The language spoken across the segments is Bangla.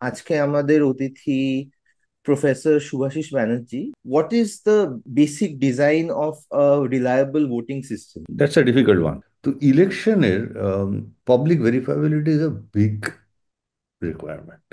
আজকে আমাদের অতিথি professor Shubhashis Banerjee. What is the basic design of a reliable voting system? That's a difficult one. তো ইলেকশনের public verifiability is a big requirement.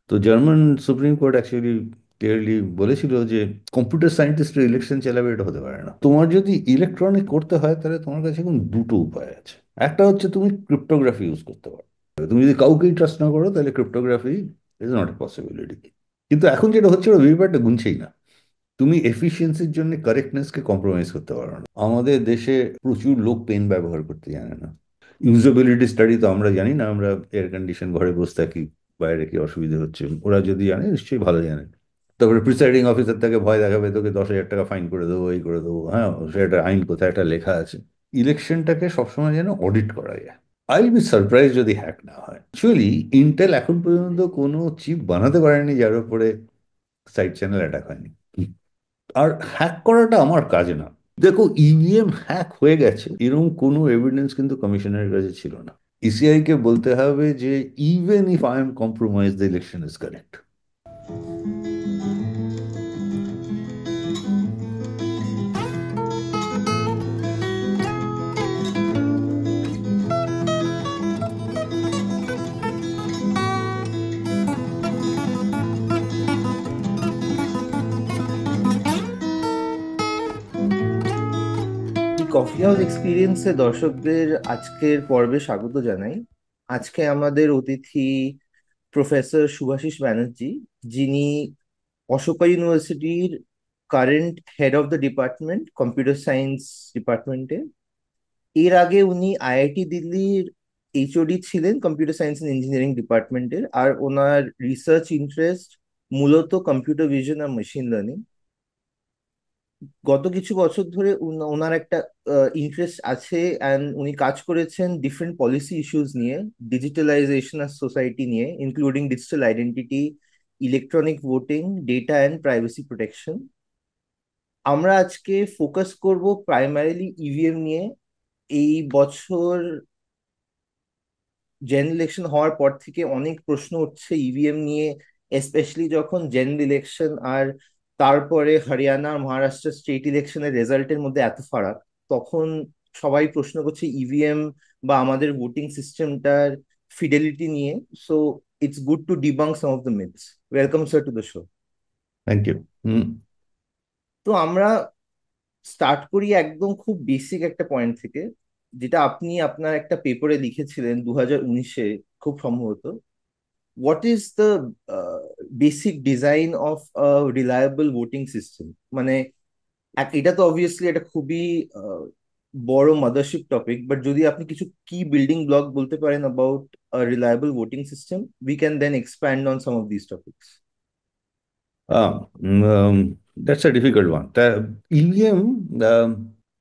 তো German Supreme Court actually clearly বলেছিল যে কম্পিউটার সায়েন্টিস্টরা ইলেকশন চালাবে, এটা হতে পারে না। তোমার যদি ইলেকট্রনিক করতে হয় তাহলে তোমার কাছে এখন দুটো উপায় আছে। একটা হচ্ছে তুমি ক্রিপ্টোগ্রাফি ইউজ করতে পারো। তুমি যদি কাউকেই ট্রাস্ট না করো তাহলে cryptography is not a possibility. কিন্তু এখন যেটা হচ্ছে ওরা ভিভিপ্যাটটা গুনছেই না। তুমি এফিসিয়েন্সির জন্য কারেক্টনেসকে কম্প্রোমাইজ করতে পারো না। আমাদের দেশে প্রচুর লোক পেন ব্যবহার করতে জানে না। ইউজেবিলিটি স্টাডি তো আমরা জানি না, আমরা এয়ার কন্ডিশন ঘরে বসে থাকি, বাইরে কি অসুবিধা হচ্ছে ওরা যদি জানে নিশ্চয়ই ভালো জানে। তারপরে প্রিসাইডিং অফিসার তাকে ভয় দেখাবে, তোকে 10,000 টাকা ফাইন করে দেবো, এই করে দেবো, হ্যাঁ সেটা আইন কোথায় একটা লেখা আছে। ইলেকশনটাকে সবসময় যেন অডিট করা যায়। আই উইল বি সারপ্রাইজ যদি হ্যাক না হয়। অ্যাকচুয়ালি ইন্টেল এখন পর্যন্ত কোনো চিপ বানাতে পারেনি যার উপরে সাইড চ্যানেল অ্যাটাক হয়নি। আর হ্যাক করাটা আমার কাজ না। দেখো, ইভিএম হ্যাক হয়ে গেছে এরকম কোনো এভিডেন্স কিন্তু কমিশনের কাছে ছিল না। ইসিআই কে বলতে হবে যে even if I am compromise the election is correct. এই কফি হাউস এক্সপিরিয়েন্সে দর্শকদের আজকের পর্বে স্বাগত জানাই। আজকে আমাদের অতিথি প্রফেসর শুভাশিস ব্যানার্জি, যিনি অশোকা ইউনিভার্সিটির current head of the department, computer science ডিপার্টমেন্টে। এর আগে উনি আইআইটি দিল্লির এইচওডি ছিলেন কম্পিউটার সায়েন্স এন্ড ইঞ্জিনিয়ারিং ডিপার্টমেন্টের, আর ওনার রিসার্চ ইন্টারেস্ট মূলত কম্পিউটার ভিশন আর মেশিন লার্নিং। গত কিছু বছর ধরে ওনার একটা ইন্টারেস্ট আছে, অ্যান্ড উনি কাজ করেছেন ডিফারেন্ট পলিসি ইস্যুস নিয়ে, ডিজিটালাইজেশন আর সোসাইটি নিয়ে, including digital identity, electronic voting, data and privacy protection. আমরা আজকে ফোকাস করব প্রাইমারিলি ইভিএম নিয়ে। এই বছর জেনারেল ইলেকশন হওয়ার পর থেকে অনেক প্রশ্ন উঠছে ইভিএম নিয়ে, স্পেশালি যখন জেনারেল ইলেকশন আর তারপরে হরিয়ানা আর মহারাষ্ট্র স্টেট ইলেকশনের রেজাল্টের মধ্যে এত ফারাক। তখন সবাই প্রশ্ন করছে ইভিএম বা আমাদের ভোটিং সিস্টেমটার ফিডেলিটি নিয়ে। So it's good to debunk some of the myths. Welcome sir to the show. Thank you. Hmm. তো আমরা স্টার্ট করি একদম খুব বেসিক একটা পয়েন্ট থেকে, যেটা আপনি আপনার একটা পেপারে লিখেছিলেন 2019-এ খুব সম্ভবত। What is the basic design of reliable voting system? মানে এটা তো অবভিয়াসলি এটা খুবই বড় মাদারশিপ টপিক, বাট যদি আপনি কিছু কি বিল্ডিং ব্লক বলতে পারেন about reliable voting system, we can then expand on some of this topics. That's a difficult one. তা ইভিএম,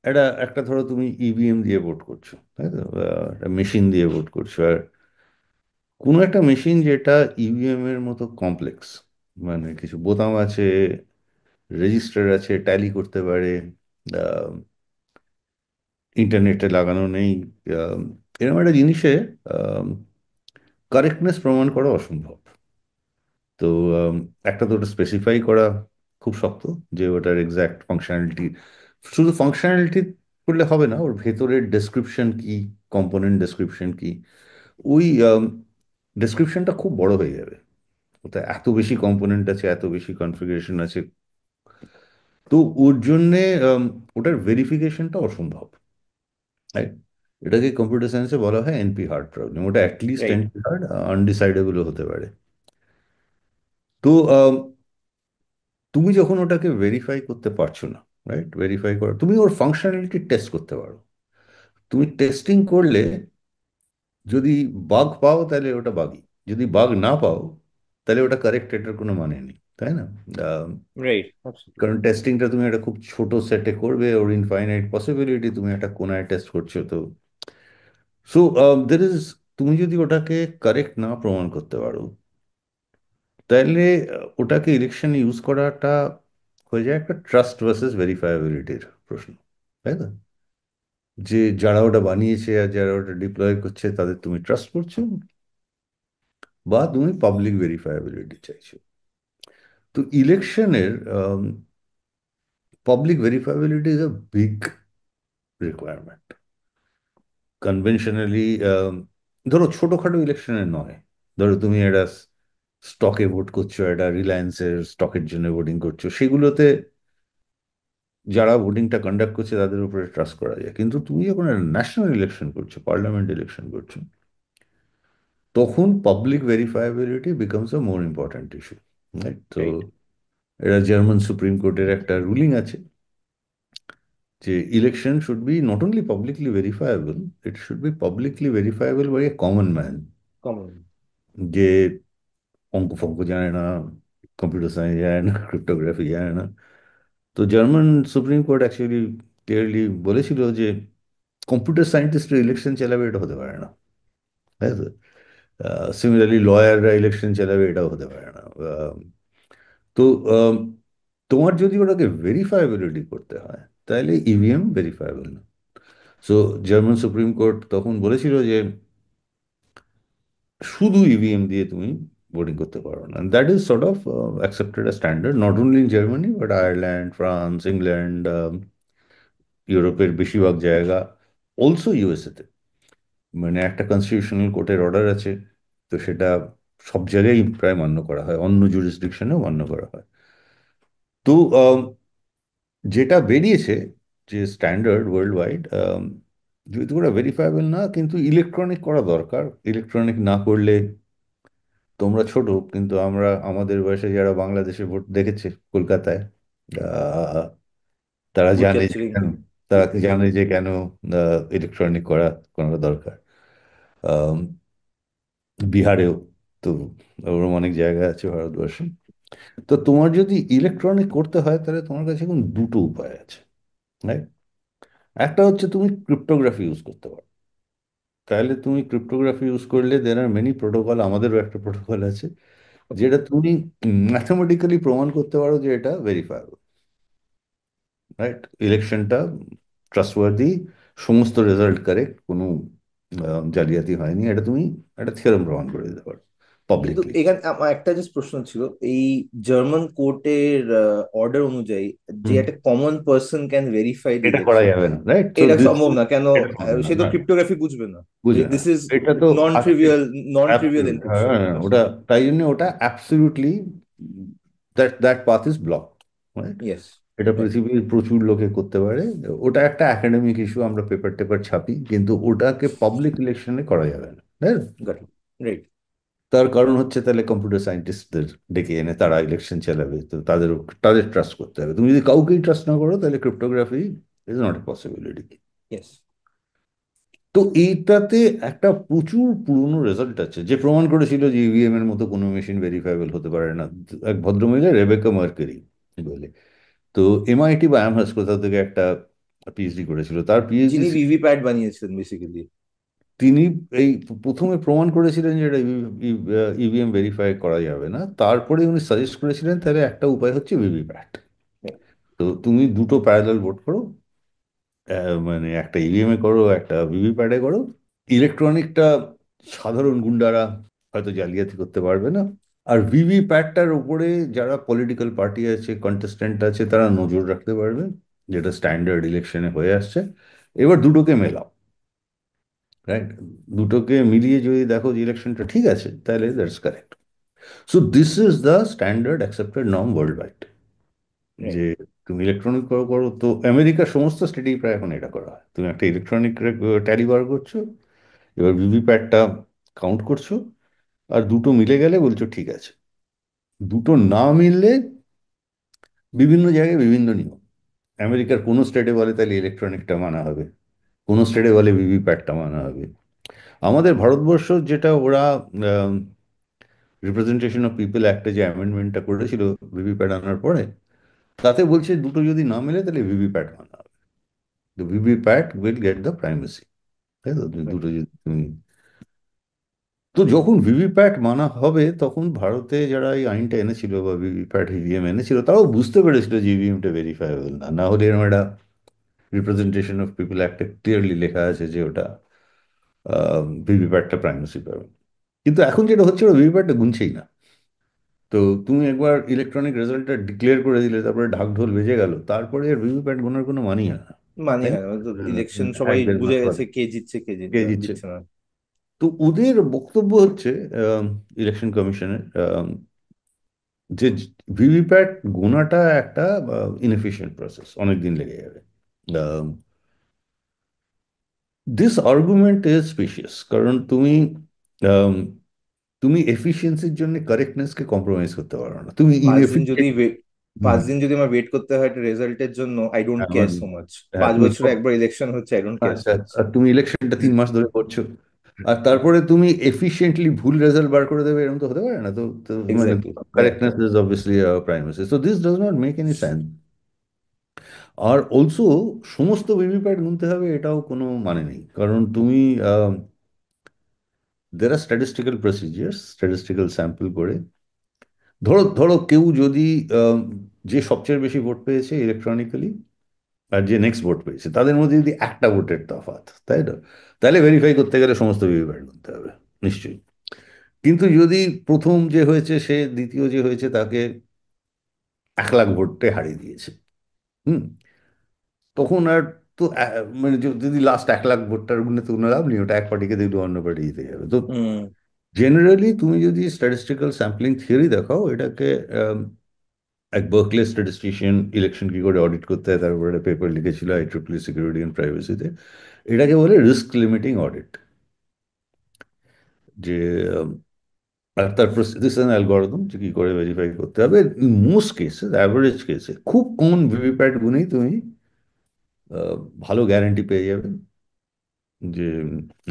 একটা একটা ধরো তুমি ইভিএম দিয়ে ভোট করছো, তাই তো? একটা মেশিন দিয়ে ভোট করছো, আর কোনো একটা মেশিন যেটা ইভিএম এর মতো কমপ্লেক্স, মানে কিছু বোতাম আছে, রেজিস্টার আছে, ট্যালি করতে পারে, ইন্টারনেটে লাগানো নেই, আহ, এরকম একটা জিনিসে কারেক্টনেস প্রমাণ করা অসম্ভব। তো আম, একটা তো ওটা স্পেসিফাই করা খুব শক্ত, যে ওটার এক্সাক্ট ফাংশনালিটি, শুধু ফাংশনালিটি করলে হবে না, ওর ভেতরের ডেসক্রিপশন কি, কম্পোনেন্ট ডেসক্রিপশন কি, ওই ডেসক্রিপশনটা খুব বড় হয়ে যাবে। ওটা এত বেশি কম্পোনেন্ট আছে, এত বেশি কনফিগারেশন আছে। তো ওর জন্যে ওটার ভেরিফিকেশনটা অসম্ভব। Right? এটাকে কম্পিউটার সায়েন্সে বলা হয় এনপি হার্ড প্রবলেম। ওটা অ্যাটলিস্ট রাইট। এনপি হার্ড, আনডিসাইডেবলও হতে পারে। তো তুমি যখন ওটাকে ভেরিফাই করতে পারছো না, রাইট, ভেরিফাই করা, তুমি ওর ফাংশনালিটি টেস্ট করতে পারো। তুমি টেস্টিং করলে যদি বাগ পাও তাহলে ওটা বাগই, যদি বাগ না পাও তাহলে ওটা কারেক্ট, এটার কোনো মানে নেই, তাই না? আহ, রাইট। কারণ টেস্টিংটা তুমি একটা খুব ছোট সেটে করবে, ওর ইনফাইনাইট পসিবিলিটি, তুমি একটা কোনায় টেস্ট করছো। তো সো দের ইজ, তুমি যদি ওটাকে কারেক্ট না প্রমাণ করতে পারো তাহলে ওটাকে ইলেকশন ইউজ করাটা হয়ে যায় একটা ট্রাস্ট ভার্সেস ভেরিফায়াবিলিটির প্রশ্ন, তাই না? যে যারা ওটা বানিয়েছে আর যারা ওটা ডিপ্লয় করছে তাদের তুমি ট্রাস্ট করছো, বা তুমি পাবলিক ভেরিফায়াবিলিটি চাইছো। তো ইলেকশনের public verifiability is a big requirement. Conventionally ধরো ছোটখাটো ইলেকশনে নয়, ধরো তুমি একটা স্টকে ভোট করছো, একটা রিলায়েন্সের স্টকের জন্য ভোটিং করছো, সেগুলোতে যারা ভোটিংটা কন্ডাক্ট করছে তাদের উপরে ট্রাস্ট করা যায়। কিন্তু তুমি যখন ন্যাশনাল ইলেকশন করছো, পার্লামেন্ট ইলেকশন করছো, তখন public verifiability becomes a more important issue. Right? তো রাইট। এটা জার্মান সুপ্রিম কোর্টের একটা রুলিং আছে যে election should be not only publicly verifiable, it should be publicly verifiable by a common man, common. যে অঙ্ক ফঙ্ক জানে না, কম্পিউটার সায়েন্স জানে না, ক্রিপ্টোগ্রাফি জানে না। তো German Supreme Court actually clearly বলেছিল যে কম্পিউটার সায়েন্টিস্টরা ইলেকশন চালাবে এটা হতে পারে না। তাই তো? সিমিলারলি লয়াররা ইলেকশন চালাবে এটাও হতে পারে না। তো আম, তোমার যদি ওটাকে ভেরিফায়াবিলিটি করতে হয় তাহলে ইভিএম ভেরিফায়েবল না। সো জার্মান সুপ্রিম কোর্ট তখন বলেছিল যে শুধু ইভিএম দিয়ে তুমি ভোটিং করতে পারো না। That is sort of accepted a standard not only in Germany but Ireland, France, England, ইউরোপের বেশিরভাগ জায়গা, অলসো ইউএসএতে। মানে একটা কনস্টিটিউশনাল কোর্টের অর্ডার আছে, তো সেটা সব জায়গায় প্রায় মান্য করা হয়, অন্য জুরিসডিকশনেও মান্য করা হয়। তো যেটা বেরিয়েছে যে স্ট্যান্ডার্ড ওয়ার্ল্ড ওয়াইড, যেহেতু ওরা ভেরিফায়েবল না, কিন্তু ইলেকট্রনিক করা দরকার। ইলেকট্রনিক না করলে, তোমরা ছোট কিন্তু আমরা আমাদের বয়সে যারা বাংলাদেশে ভোট দেখেছে কলকাতায়, আহ, তারা ভোট জানে যে ক্যাপচারিং কেন, তারা দেখতে জানে দেখেছি। যে কেন ইলেকট্রনিক করা দরকার। আম, বিহারেও তো, ওরকম অনেক জায়গা আছে ভারতবর্ষে। তো তোমার যদি ইলেকট্রনিক করতে হয় তাহলে তোমার কাছে এখন দুটো উপায় আছে। রাইট? একটা হচ্ছে তুমি ক্রিপ্টোগ্রাফি ইউজ করতে পারো। তাহলে তুমি ক্রিপ্টোগ্রাফি ইউজ করলে দের আর মেনি প্রোটোকল, আমাদেরও একটা প্রোটোকল আছে, ওকে। যেটা তুমি ম্যাথমেটিক্যালি প্রমাণ করতে পারো যে এটা ভেরিফায়েবল। রাইট? ইলেকশনটা ট্রাস্টওয়ার্দি, সমস্ত রেজাল্ট কারেক্ট, কোনো জালিয়াতি হয়নি, এটা তুমি একটা থিওরেম প্রমাণ করে দিতে পারো কিন্তু পাবলিকলি। এখানে আমার একটা জাস্ট প্রশ্ন ছিল, এই জার্মান কোর্টের অর্ডার অনুযায়ী যে হুম। একটা common person can verify the এটা করা ইলেকশন, যাবে না, রাইট? সো এটা দিস, সম্ভব না কেন? এটা সম্ভব না, সে তো না, ক্রিপ্টোগ্রাফি বুঝবে না। বুঝবে না। দিস ইজ এটা তো নন আজকে trivial, non trivial absolute, encryption just. ওটা, তাই জন্য ওটা absolutely, that path is blocked. Yes. এটা রাইট। পৃথিবীর প্রচুর লোকে করতে পারে। ওটা একটা একাডেমিক ইস্যু, আমরা পেপার টেপার ছাপি, কিন্তু ওটাকে পাবলিক ইলেকশনে করা যাবে না, তাই না? Got it. রাইট। তার কারণ হচ্ছে তাহলে কম্পিউটার সায়েন্টিস্টদের ডেকে এনে তারা ইলেকশন চালাবে, তো তাদের তাদের ট্রাস্ট করতে হবে। তুমি যদি কাউকেই ট্রাস্ট না করো তাহলে cryptography is not a possibility. Yes. তো এইটাতে একটা প্রচুর পুরনো রেজাল্ট আছে যে প্রমাণ করেছিল যে ইভিএম এর মতো কোনো মেশিন ভেরিফাইবল হতে পারে না। এক ভদ্রমহিলা রেবেকা মার্কারি বলে, তো এমআইটি বা অ্যামহার্স্ট কোথাও থেকে একটা পিএইচডি করেছিল। তার পিএইচডি, যিনি ভিভিপ্যাট বানিয়েছিলেন বেসিক্যালি। তিনি এই প্রথমে প্রমাণ করেছিলেন যে এটা ইভিএম ভেরিফাই করা যাবে না, তারপরে উনি সাজেস্ট করেছিলেন তাহলে একটা উপায় হচ্ছে ভিভিপ্যাট। তো তুমি দুটো প্যারালাল ভোট করো, মানে একটা ইভিএম এ করো, একটা ভিভিপ্যাটে করো। ইলেকট্রনিকটা সাধারণ গুন্ডারা হয়তো জালিয়াতি করতে পারবে না, আর ভিভিপ্যাটটার উপরে যারা পলিটিক্যাল পার্টি আছে, কন্টেস্ট্যান্ট আছে, তারা নজর রাখতে পারবে, যেটা স্ট্যান্ডার্ড ইলেকশনে হয়ে আসছে। এবার দুটোকে মেলাও। রাইট? দুটোকে মিলিয়ে যদি দেখো যে ইলেকশনটা ঠিক আছে, তাহলে that's correct. So this is the standard accepted norm world wide, right. যে তুমি ইলেকট্রনিক করো করো। তো আমেরিকার সমস্ত স্টেটেই প্রায় এখন এটা করা হয়। তুমি একটা ইলেকট্রনিক ট্যালি বার করছো, এবার ভিভিপ্যাটটা কাউন্ট করছো, আর দুটো মিলে গেলে বলছো ঠিক আছে। দুটো না মিললে বিভিন্ন জায়গায় বিভিন্ন নিয়ম। আমেরিকার কোনো স্টেটে বলে তাহলে ইলেকট্রনিকটা মানা হবে, কোনো স্টেটে বলে ভিভিপ্যাটটা মানা হবে। আমাদের ভারতবর্ষ যেটা ওরা রিপ্রেজেন্টেশন অফ পিপল অ্যাক্টে যে অ্যামেন্ডমেন্টটা করেছিল ভিভিপ্যাট আনার পরে, তাতে বলছে দুটো যদি না মেলে তাহলে ভিভিপ্যাট মানা হবে। তো VVPAT will get the primacy. তাই তো? দুটো যদি তুমি, তো যখন ভিভিপ্যাট মানা হবে তখন ভারতে যারা এই আইনটা এনেছিল বা ভিভিপ্যাট ইভিএম এনেছিল, তারাও বুঝতে পেরেছিল যে ইভিএমটা ভেরিফায়েবল না। না হলে এরকম একটা রিপ্রেজেন্টেশন অফ পিপল অ্যাক্টে ক্লিয়ারলি লেখা আছে যে ওটা ভিভিপ্যাটটা প্রাইমেসি পাবে। কিন্তু এখন যেটা হচ্ছে ওরা ভিভিপ্যাটটা গুনছেই না। তো তুমি একবার ইলেকট্রনিক রেজাল্টটা ডিক্লেয়ার করে দিলে, তারপরে ঢাকঢোল বেজে গেল, তারপরে আর ভিভিপ্যাট গোনার কোনো মানই হয় না। মানে তাই না? হয় না, ইলেকশন সবাই এক দেড় বুঝে মাস গেছে বাদে কে জিতছে কে কে জিতছে। দিচ্ছে না। তো ওদের বক্তব্য হচ্ছে, ইলেকশন কমিশনের, যে ভিভিপ্যাট গোনাটা একটা ইনএফিশিয়েন্ট প্রসেস, অনেক দিন লেগে যাবে। দিস আর্গুমেন্ট ইজ স্পেশিয়াস, কারণ আম, তুমি এফিসিয়েন্সির জন্য কারেক্টনেসকে কম্প্রোমাইজ করতে পারো না, তুমি 5 দিন যদি ইনএফিশিয়েন্ট। wait- 5 দিন যদি আমার ওয়েট করতে হয় একটা রেজাল্টের জন্য, আই ডোন্ট আমার, কেয়ার সো মাচ। হ্যাঁ, 5 বছরে একবার ইলেকশন হচ্ছে, আই ডোন্ট কেয়ার সো আচ্ছা, মাচ। আর তুমি ইলেকশনটা 3 মাস ধরে করছো, আর তারপরে তুমি এফিশিয়েন্টলি ভুল রেজাল্ট বার করে দেবে, এরকম তো হতে পারে না। তো তো মানে এক্স্যাক্টলি, হ্যাঁ। Correctness is obviously primary, so this does not make any sense. Are also সমস্ত ভিভিপ্যাট গুনতে হবে এটাও কোনো মানে নেই, কারণ তুমি দের আর স্ট্যাটিস্টিক্যাল প্রসিজিয়ার্স, স্ট্যাটিস্টিক্যাল স্যাম্পল করে, ধরো ধরো কেউ যদি আহ, যে সবচেয়ে বেশি ভোট পেয়েছে ইলেকট্রনিক্যালি, আর যে নেক্সট ভোট পেয়েছে, তাদের মধ্যে যদি একটা ভোটের তফাৎ, তাই তো, তাহলে ভেরিফাই করতে গেলে সমস্ত ভিভিপ্যাট গুনতে হবে, নিশ্চয়ই। কিন্তু যদি প্রথম যে হয়েছে সে দ্বিতীয় যে হয়েছে তাকে 1 লাখ ভোটে হারিয়ে দিয়েছে, হুম, তখন আর তো মানে যদি লাস্ট 1 লাখ ভোটটার গুণে তো কোনো লাভ নেই, ওটা এক পার্টিকে দেখলে অন্য পার্টি জিতে যাবে। তো হুম। জেনারেলি তুমি যদি স্ট্যাটিস্টিক্যাল স্যাম্পলিং থিওরি দেখাও, এটাকে এক বার্কলে স্ট্যাটিস্টিশিয়ান ইলেকশন কি করে অডিট করতে হয় তার উপরে একটা পেপার লিখেছিল, IEEE সিকিউরিটি অ্যান্ড প্রাইভেসিতে। এটাকে বলে রিস্ক লিমিটিং অডিট। যে আর তার দিস অ্যান অ্যালগোরিদম যে কি করে ভেরিফাই করতে হবে। মোস্ট কেসে, অ্যাভারেজ কেসে, খুব কমন ভিভিপ্যাট গুনেই তুমি আহ, ভালো গ্যারান্টি পেয়ে যাবে যে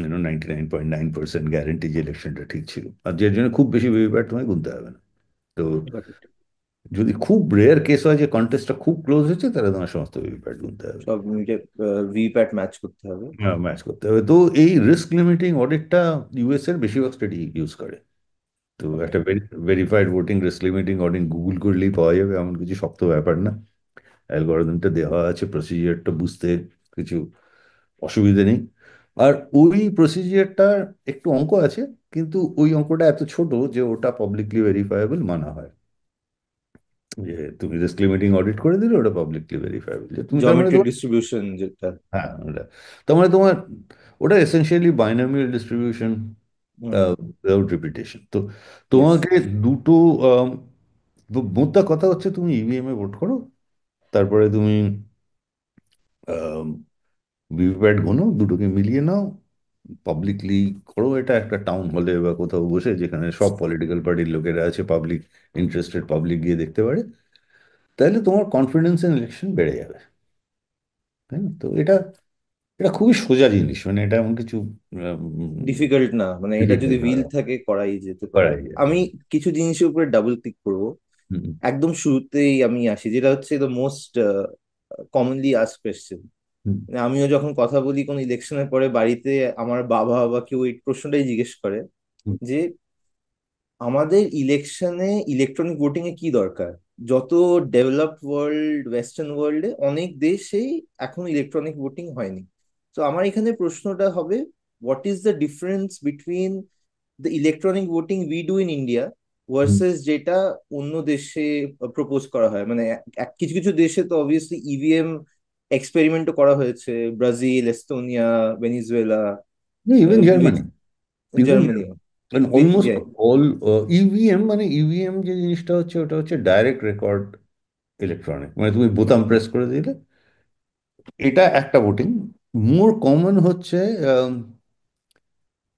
99.9% গ্যারান্টি যে ইলেকশনটা ঠিক ছিল, আর যার জন্য খুব বেশি ভিভিপ্যাট তোমায় গুনতে হবে না। তো Got it. যদি খুব রেয়ার কেস হয় যে কন্টেস্টটা খুব ক্লোজ হচ্ছে, তাহলে তোমার সমস্ত ভিভিপ্যাট গুনতে হবে, সব মিটে ভিপ্যাট ম্যাচ করতে হবে। ম্যাচ করতে হবে। তো এই রিস্ক লিমিটিং অডিটটা ইউএস এর বেশিরভাগ স্টেটই ইউজ করে। তো ওকে। একটা verified voting risk limiting audit Google করলেই পাওয়া যাবে, এমন কিছু শক্ত ব্যাপার না। অ্যালগোরিদমটা দেওয়া আছে, প্রসিজিয়ারটা বুঝতে কিছু অসুবিধে নেই। আর ওই প্রসিজিয়ারটার একটু অঙ্ক আছে, কিন্তু ওই অঙ্কটা এত ছোট যে ওটা পাবলিকলি ভেরিফায়েবল মানা হয়। যে তুমি রিস্ক লিমিটিং অডিট করে দিলে ওটা পাবলিকলি ভেরিফায়েবল, যে তুমি তার মানে জিওমেট্রিক তোমার, ডিস্ট্রিবিউশন যেটা। হ্যাঁ ওটা, তার মানে তোমার ওটা essentially binomial distribution hmm. Without repetition. তো ইয়েস। তোমাকে দুটো, আম, মোদ্দা কথা হচ্ছে তুমি ইভিএম এ ভোট করো, তারপরে তুমি ভিভিপ্যাট গোনো, দুটোকে মিলিয়ে নাও, পাবলিকলি করো এটা একটা টাউন হলে বা কোথাও বসে, যেখানে সব পলিটিক্যাল পার্টির লোকেরা আছে, পাবলিক ইন্টারেস্টেড পাবলিক গিয়ে দেখতে পারে, তাহলে তোমার কনফিডেন্স ইন ইলেকশন বেড়ে যাবে। তাই না? তো এটা এটা খুবই সোজা জিনিস, মানে এটা এমন কিছু ডিফিকাল্ট না, মানে এটা যদি ডিফিকাল্ট উইল নয়, থাকে করাই যেতে পারে। করাই যায়। আমি কিছু জিনিসের উপরে ডাবল ক্লিক করব। হুম, একদম শুরুতেই আমি আসি, যেটা হচ্ছে the most commonly ask question. Hmm, আমিও যখন কথা বলি কোন ইলেকশনের পরে বাড়িতে, আমার বাবা বা কেউ এই প্রশ্নটাই জিজ্ঞেস করে হুম, যে আমাদের ইলেকশনে ইলেকট্রনিক ভোটিং এ কি দরকার। যত ডেভেলপড ওয়ার্ল্ড, ওয়েস্টার্ন ওয়ার্ল্ডে অনেক দেশেই এখন ইলেকট্রনিক ভোটিং হয়নি। তো আমার এখানে প্রশ্নটা হবে, what is the difference between the electronic voting we do in India hmm. Versus যেটা অন্য দেশে প্রপোজ করা হয়। মানে কিছু কিছু দেশে তো অবভিয়াসলি ইভিএম এক্সপেরিমেন্টও করা হয়েছে, Brazil, Estonia, Venezuela, even Germany, even Germany. Almost all EVM, মানে ইভিএম যে জিনিসটা হচ্ছে ওটা হচ্ছে ডাইরেক্ট রেকর্ড ইলেকট্রনিক, মানে তুমি বোতাম প্রেস করে দিলে, এটা একটা ভোটিং। মোর কমন হচ্ছে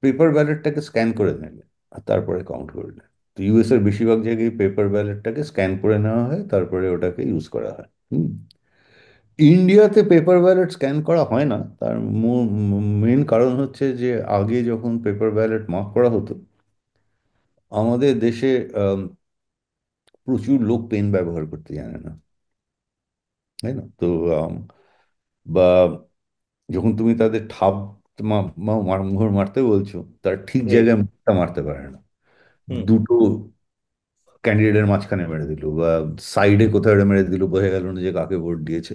পেপার ব্যালটটাকে স্ক্যান করে নেবে আর তারপরে কাউন্ট করলে। তো ইউএস এর বেশিরভাগ জায়গায় পেপার ব্যালটটাকে স্ক্যান করে নেওয়া হয়, তারপরে ওটাকে ইউজ করা হয়। হুম। ইন্ডিয়াতে পেপার ব্যালট স্ক্যান করা হয় না, তার মেন কারণ হচ্ছে যে আগে যখন পেপার ব্যালট মার্ক করা হতো, আমাদের দেশে আম, প্রচুর লোক পেন ব্যবহার করতে জানে না, তাই না? তো বা যখন তুমি তাদের ঠাপ মোহর মারতে বলছো, তার ঠিক রাইট। জায়গায় মুখটা মারতে পারে না, হুম। দুটো ক্যান্ডিডেটের মাঝখানে মেরে দিল বা সাইডে কোথাও একটা মেরে দিল, বোঝা গেল না যে কাকে ভোট দিয়েছে।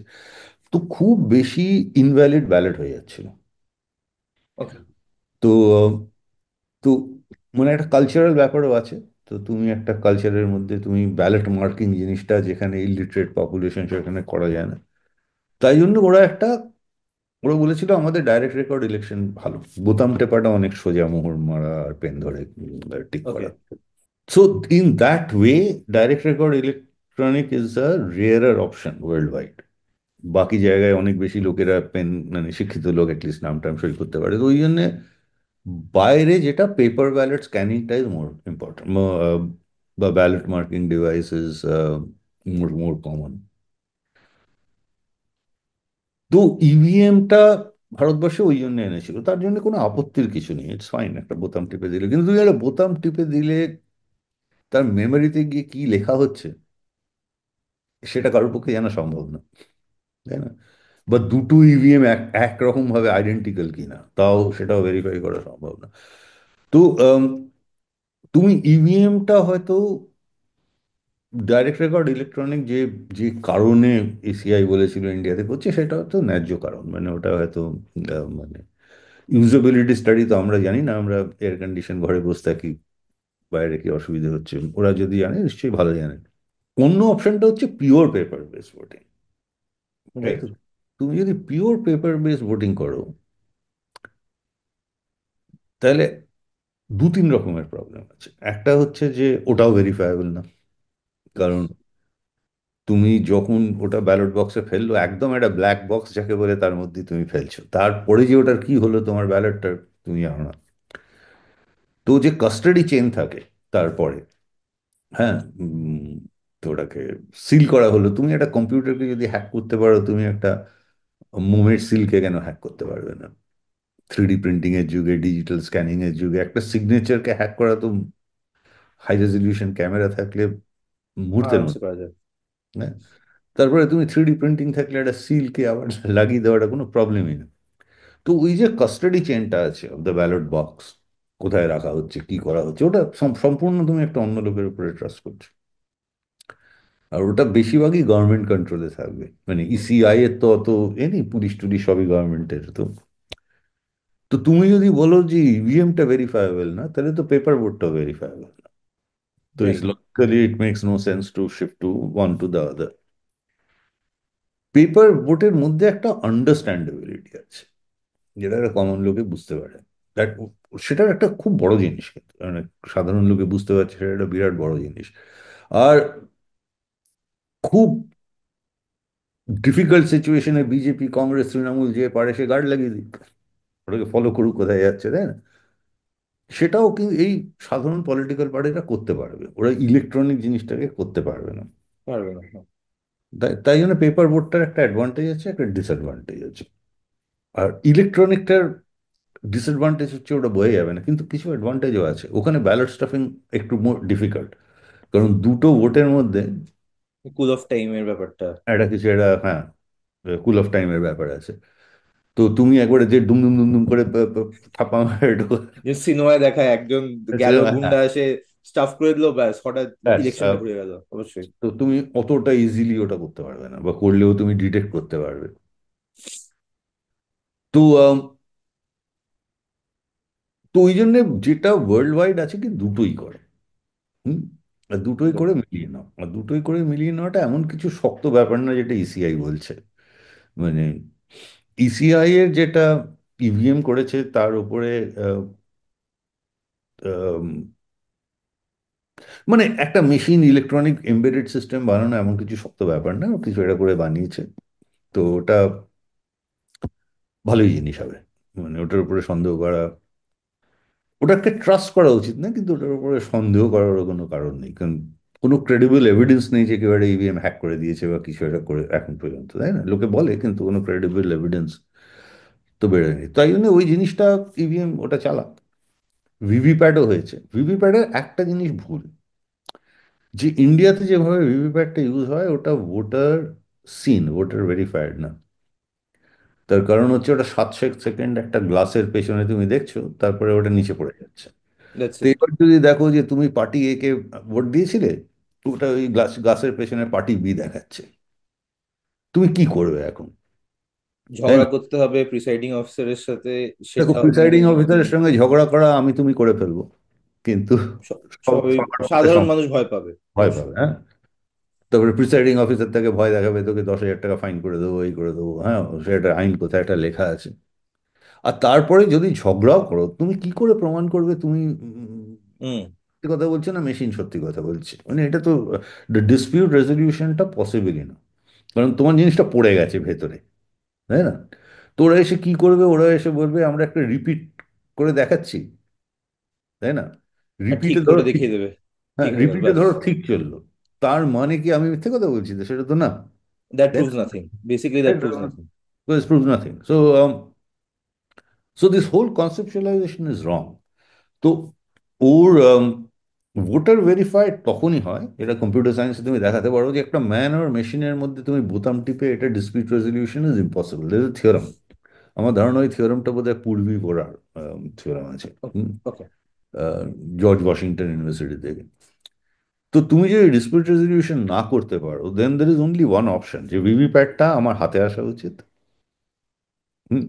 তো খুব বেশি ইনভ্যালিড ব্যালট হয়ে যাচ্ছিল। ওকে। তো তো মানে একটা কালচারাল ব্যাপারও আছে। তো তুমি একটা কালচারের মধ্যে তুমি ব্যালট মার্কিং জিনিসটা যেখানে ইলিটারেট পপুলেশন সেখানে করা যায় না। তাই জন্য ওরা বলেছিল আমাদের ডাইরেক্ট রেকর্ড ইলেকশন ভালো, বোতাম টেপাটা অনেক সোজা, মোহর মারা আর পেন ধরে টিক ওকে। করা। So in that way direct record electronic is a rarer option worldwide. বাকি জায়গায় অনেক বেশি লোকেরা পেন, মানে শিক্ষিত লোক অ্যাটলিস্ট নাম টাম সই করতে পারে, তো ওই জন্য বাইরে যেটা পেপার ব্যালট স্ক্যানিংটা ইজ মোর ইম্পর্টেন্ট, বা ballot marking device is more more common. তো ইভিএমটা ভারতবর্ষে ওই জন্য এনেছিল, তার জন্য কোনো আপত্তির কিছু নেই, ইটস ফাইন, একটা বোতাম টিপে দিলে। কিন্তু তুমি একটা বোতাম টিপে দিলে তার মেমোরিতে গিয়ে কি লেখা হচ্ছে সেটা কারোর পক্ষে জানা সম্ভব না, তাই না? বা দুটো ইভিএম একরকম ভাবে আইডেন্টিক্যাল কিনা তাও সেটাও ভেরিফাই করা সম্ভব না। তো তুমি ইভিএমটা হয়তো ডাইরেক্ট রেকর্ড ইলেকট্রনিক যে যে কারণে এসিআই বলেছিল ইন্ডিয়াতে করছে সেটা হয়তো ন্যায্য কারণ, মানে ওটা হয়তো মানে ইউজেবিলিটি স্টাডি তো আমরা জানি না, আমরা এয়ার কন্ডিশন ঘরে বসে থাকি, বাইরে কি অসুবিধা হচ্ছে ওরা যদি জানে নিশ্চয়ই ভালো জানে। অন্য অপশনটা হচ্ছে পিওর পেপার বেস ভোটিং, তাই রাইট। তো? তুমি যদি পিওর পেপার বেস ভোটিং করো তাহলে দু তিন রকমের প্রবলেম আছে। একটা হচ্ছে যে ওটাও ভেরিফায়েবল না, কারণ তুমি যখন ওটা ব্যালট বক্সে ফেললো একদম একটা ব্ল্যাক বক্স যাকে বলে তার মধ্যে তুমি ফেলছো, তারপরে যে ওটার কি হলো তোমার ব্যালটটার তুমি জানো না। তো যে কাস্টাডি চেন থাকে তারপরে, হ্যাঁ, তো ওটাকে সিল করা হলো, তুমি একটা কম্পিউটারকে যদি হ্যাক করতে পারো, তুমি একটা মোমের সিলকে কেন হ্যাক করতে পারবে না? 3D প্রিন্টিং এর যুগে, ডিজিটাল স্ক্যানিং এর যুগে একটা সিগনেচারকে হ্যাক করা তো হাই রেজলিউশন ক্যামেরা থাকলে মুহূর্তের আরামসে মধ্যে। করা যায়। হ্যাঁ, তারপরে তুমি 3D প্রিন্টিং থাকলে একটা সিলকে আবার লাগিয়ে দেওয়াটা কোনো প্রবলেমই না। তো ওই যে কাস্টাডি চেনটা আছে অফ দ্য ব্যালট বক্স, কোথায় রাখা হচ্ছে কি করা হচ্ছে ওটা সম্পূর্ণ তুমি একটা অন্য লোকের উপরে ট্রাস্ট করছো। আর ওটা বেশিরভাগই গভর্নমেন্ট কন্ট্রোলে থাকবে, মানে ইসিআই এর তো অত এ নেই, পুলিশ টুলিশ সবই গভর্নমেন্টের। তো তো তুমি যদি বলো যে ইভিএমটা ভেরিফায়েবল না, তাহলে তো পেপার ভোটটাও ভেরিফায়েবল না। তো it's right. Logically it makes no sense to shift to one to the other. Paper ভোটের মধ্যে একটা আন্ডারস্ট্যান্ডেবিলিটি আছে যেটা একটা কমন লোকে বুঝতে পারে। দ্যাট, সেটার একটা খুব বড় জিনিস, কিন্তু মানে সাধারণ লোকে বুঝতে পারছে সেটা একটা বিরাট বড় জিনিস। আর খুব ডিফিকাল্ট সিচুয়েশনে বিজেপি, কংগ্রেস, তৃণমূল যে পারে সে গার্ড লাগিয়ে দিক, ওটাকে ফলো করুক কোথায় যাচ্ছে, তাই না? সেটাও কিন্তু এই সাধারণ পলিটিক্যাল পার্টিরা করতে পারবে, ওরা ইলেকট্রনিক জিনিসটাকে করতে পারবে না। পারবে না, হ্যাঁ। তাই জন্য পেপার বোর্ডটার একটা অ্যাডভান্টেজ আছে, একটা ডিসঅ্যাডভান্টেজ আছে। আর ইলেকট্রনিকটার ডিসঅ্যাডভান্টেজ হচ্ছে ওটা বোঝা যাবে না, কিন্তু কিছু অ্যাডভান্টেজও আছে। ওখানে ব্যালট স্টাফিং একটু মোর ডিফিকাল্ট, কারণ দুটো ভোটের মধ্যে কুল অফ টাইমের ব্যাপারটা। একটা হ্যাঁ, কুল অফ টাইমের ব্যাপার আছে। তো তুমি একবারে যে দুম দুম দুম দুম করে থাপা মারে যে সিনেমায় দেখায় একজন গেল, গুন্ডা এসে স্টাফ করে দিল, ব্যাস হঠাৎ ব্যাস, ইলেকশনটা ঘুরে গেল, অবশ্যই। তো তুমি অতটা ইজিলি ওটা করতে পারবে না, বা করলেও তুমি ডিটেক্ট করতে পারবে। তো তো ওই জন্য যেটা ওয়ার্ল্ড ওয়াইড আছে কি দুটোই করে। হুম, আর দুটোই একদম। করে মিলিয়ে নাও, আর দুটোই করে মিলিয়ে নেওয়াটা এমন কিছু শক্ত ব্যাপার না যেটা ইসিআই বলছে। মানে ইসিআই এর যেটা ইভিএম করেছে তার উপরে আহ, আম, মানে একটা মেশিন ইলেকট্রনিক এমবেডেড সিস্টেম বানানো এমন কিছু শক্ত ব্যাপার না, ও কিছু এটা করে বানিয়েছে। তো ওটা ভালোই জিনিস হবে, মানে ওটার উপরে সন্দেহ করা, ওটাকে ট্রাস্ট করা উচিত না, কিন্তু ওটার উপরে সন্দেহ করার কোনো কারণ নেই, কারণ কোনো ক্রেডিবল এভিডেন্স নেই যে কেউ একটা ইভিএম হ্যাক করে দিয়েছে বা কিছু একটা করে এখন পর্যন্ত, তাই না? লোকে বলে কিন্তু কোনো ক্রেডিবল এভিডেন্স তো বেরোয়নি, তাই জন্য ওই জিনিসটা ইভিএম ওটা চালাক। ভিভিপ্যাটও হয়েছে, ভিভিপ্যাটের একটা জিনিস ভুল, যে ইন্ডিয়াতে যেভাবে ভিভিপ্যাটটা ইউজ হয় ওটা ভোটার সিন, ভোটার ভেরিফাইড না। তার কারণ হচ্ছে ওটা 7 সেকেন্ড একটা গ্লাসের পেছনে তুমি দেখছো, তারপরে ওটা নিচে পড়ে যাচ্ছে। দ্যাটস তো ইট। এবার যদি দেখো যে তুমি পার্টি এ কে ভোট দিয়েছিলে, তো ওটা ওই গ্লাসের পেছনে পার্টি বি দেখাচ্ছে, তুমি কি করবে এখন? তাই ঝগড়া না? করতে হবে প্রিসাইডিং অফিসারের সাথে, দেখো, সেটাও প্রিসাইডিং মানে অফিসারের সঙ্গে ঝগড়া করা আমি তুমি করে ফেলবো, হুম। কিন্তু সবাই, সবার মধ্যে সাধারণ মানুষ ভয় পাবে, ভয় পাবে, অবশ্যই। হ্যাঁ। তারপরে প্রিসাইডিং অফিসার তাকে ভয় দেখাবে, তোকে 10,000 টাকা ফাইন করে দেবো, এই করে দেবো, হ্যাঁ, সেটা আইন কোথায় একটা লেখা আছে। আর তারপরে যদি ঝগড়াও করো, তুমি কি করে প্রমাণ করবে তুমি হুম। সত্যি কথা বলছো না মেশিন সত্যি কথা বলছে? মানে এটা তো ডিসপিউট রেজলিউশনটা পসিবলই না, কারণ তোমার জিনিসটা পড়ে গেছে ভেতরে, তাই না? তো ওরা এসে কি করবে? ওরা এসে বলবে আমরা একটা রিপিট করে দেখাচ্ছি, তাই না? আর ঠিক রিপিটে ধরো করে ঠিক, দেখিয়ে দেবে, হ্যাঁ ঠিক হয়ে গেল, রিপিটে ব্যাস। ধরো ঠিক চললো, তার মানে কি আমি মিথ্যে কথা বলছি? তো সেটা তো না, দ্যাট তাই না? Proves nothing, basically that That proves doesn't, nothing. well, it proves nothing. So this whole conceptualization is wrong. তো ওর ভোটার ভেরিফাইড তখনই হয়, এটা কম্পিউটার সায়েন্সে তুমি দেখাতে পারো যে একটা ম্যান আর মেশিনের মধ্যে তুমি বোতাম টিপে এটা dispute resolution is impossible. There is theorem, আমার ধারণা ওই থিওরামটা বোধহয় পূর্বী পড়ার থিওরাম আছে, ওকে। জর্জ ওয়াশিংটন ইউনিভার্সিটি থেকে। তো তুমি যদি ডিসপিউট রেজলিউশন না করতে পারো, then there is only one option, যে ভিভিপ্যাটটা আমার হাতে আসা উচিত। হুম।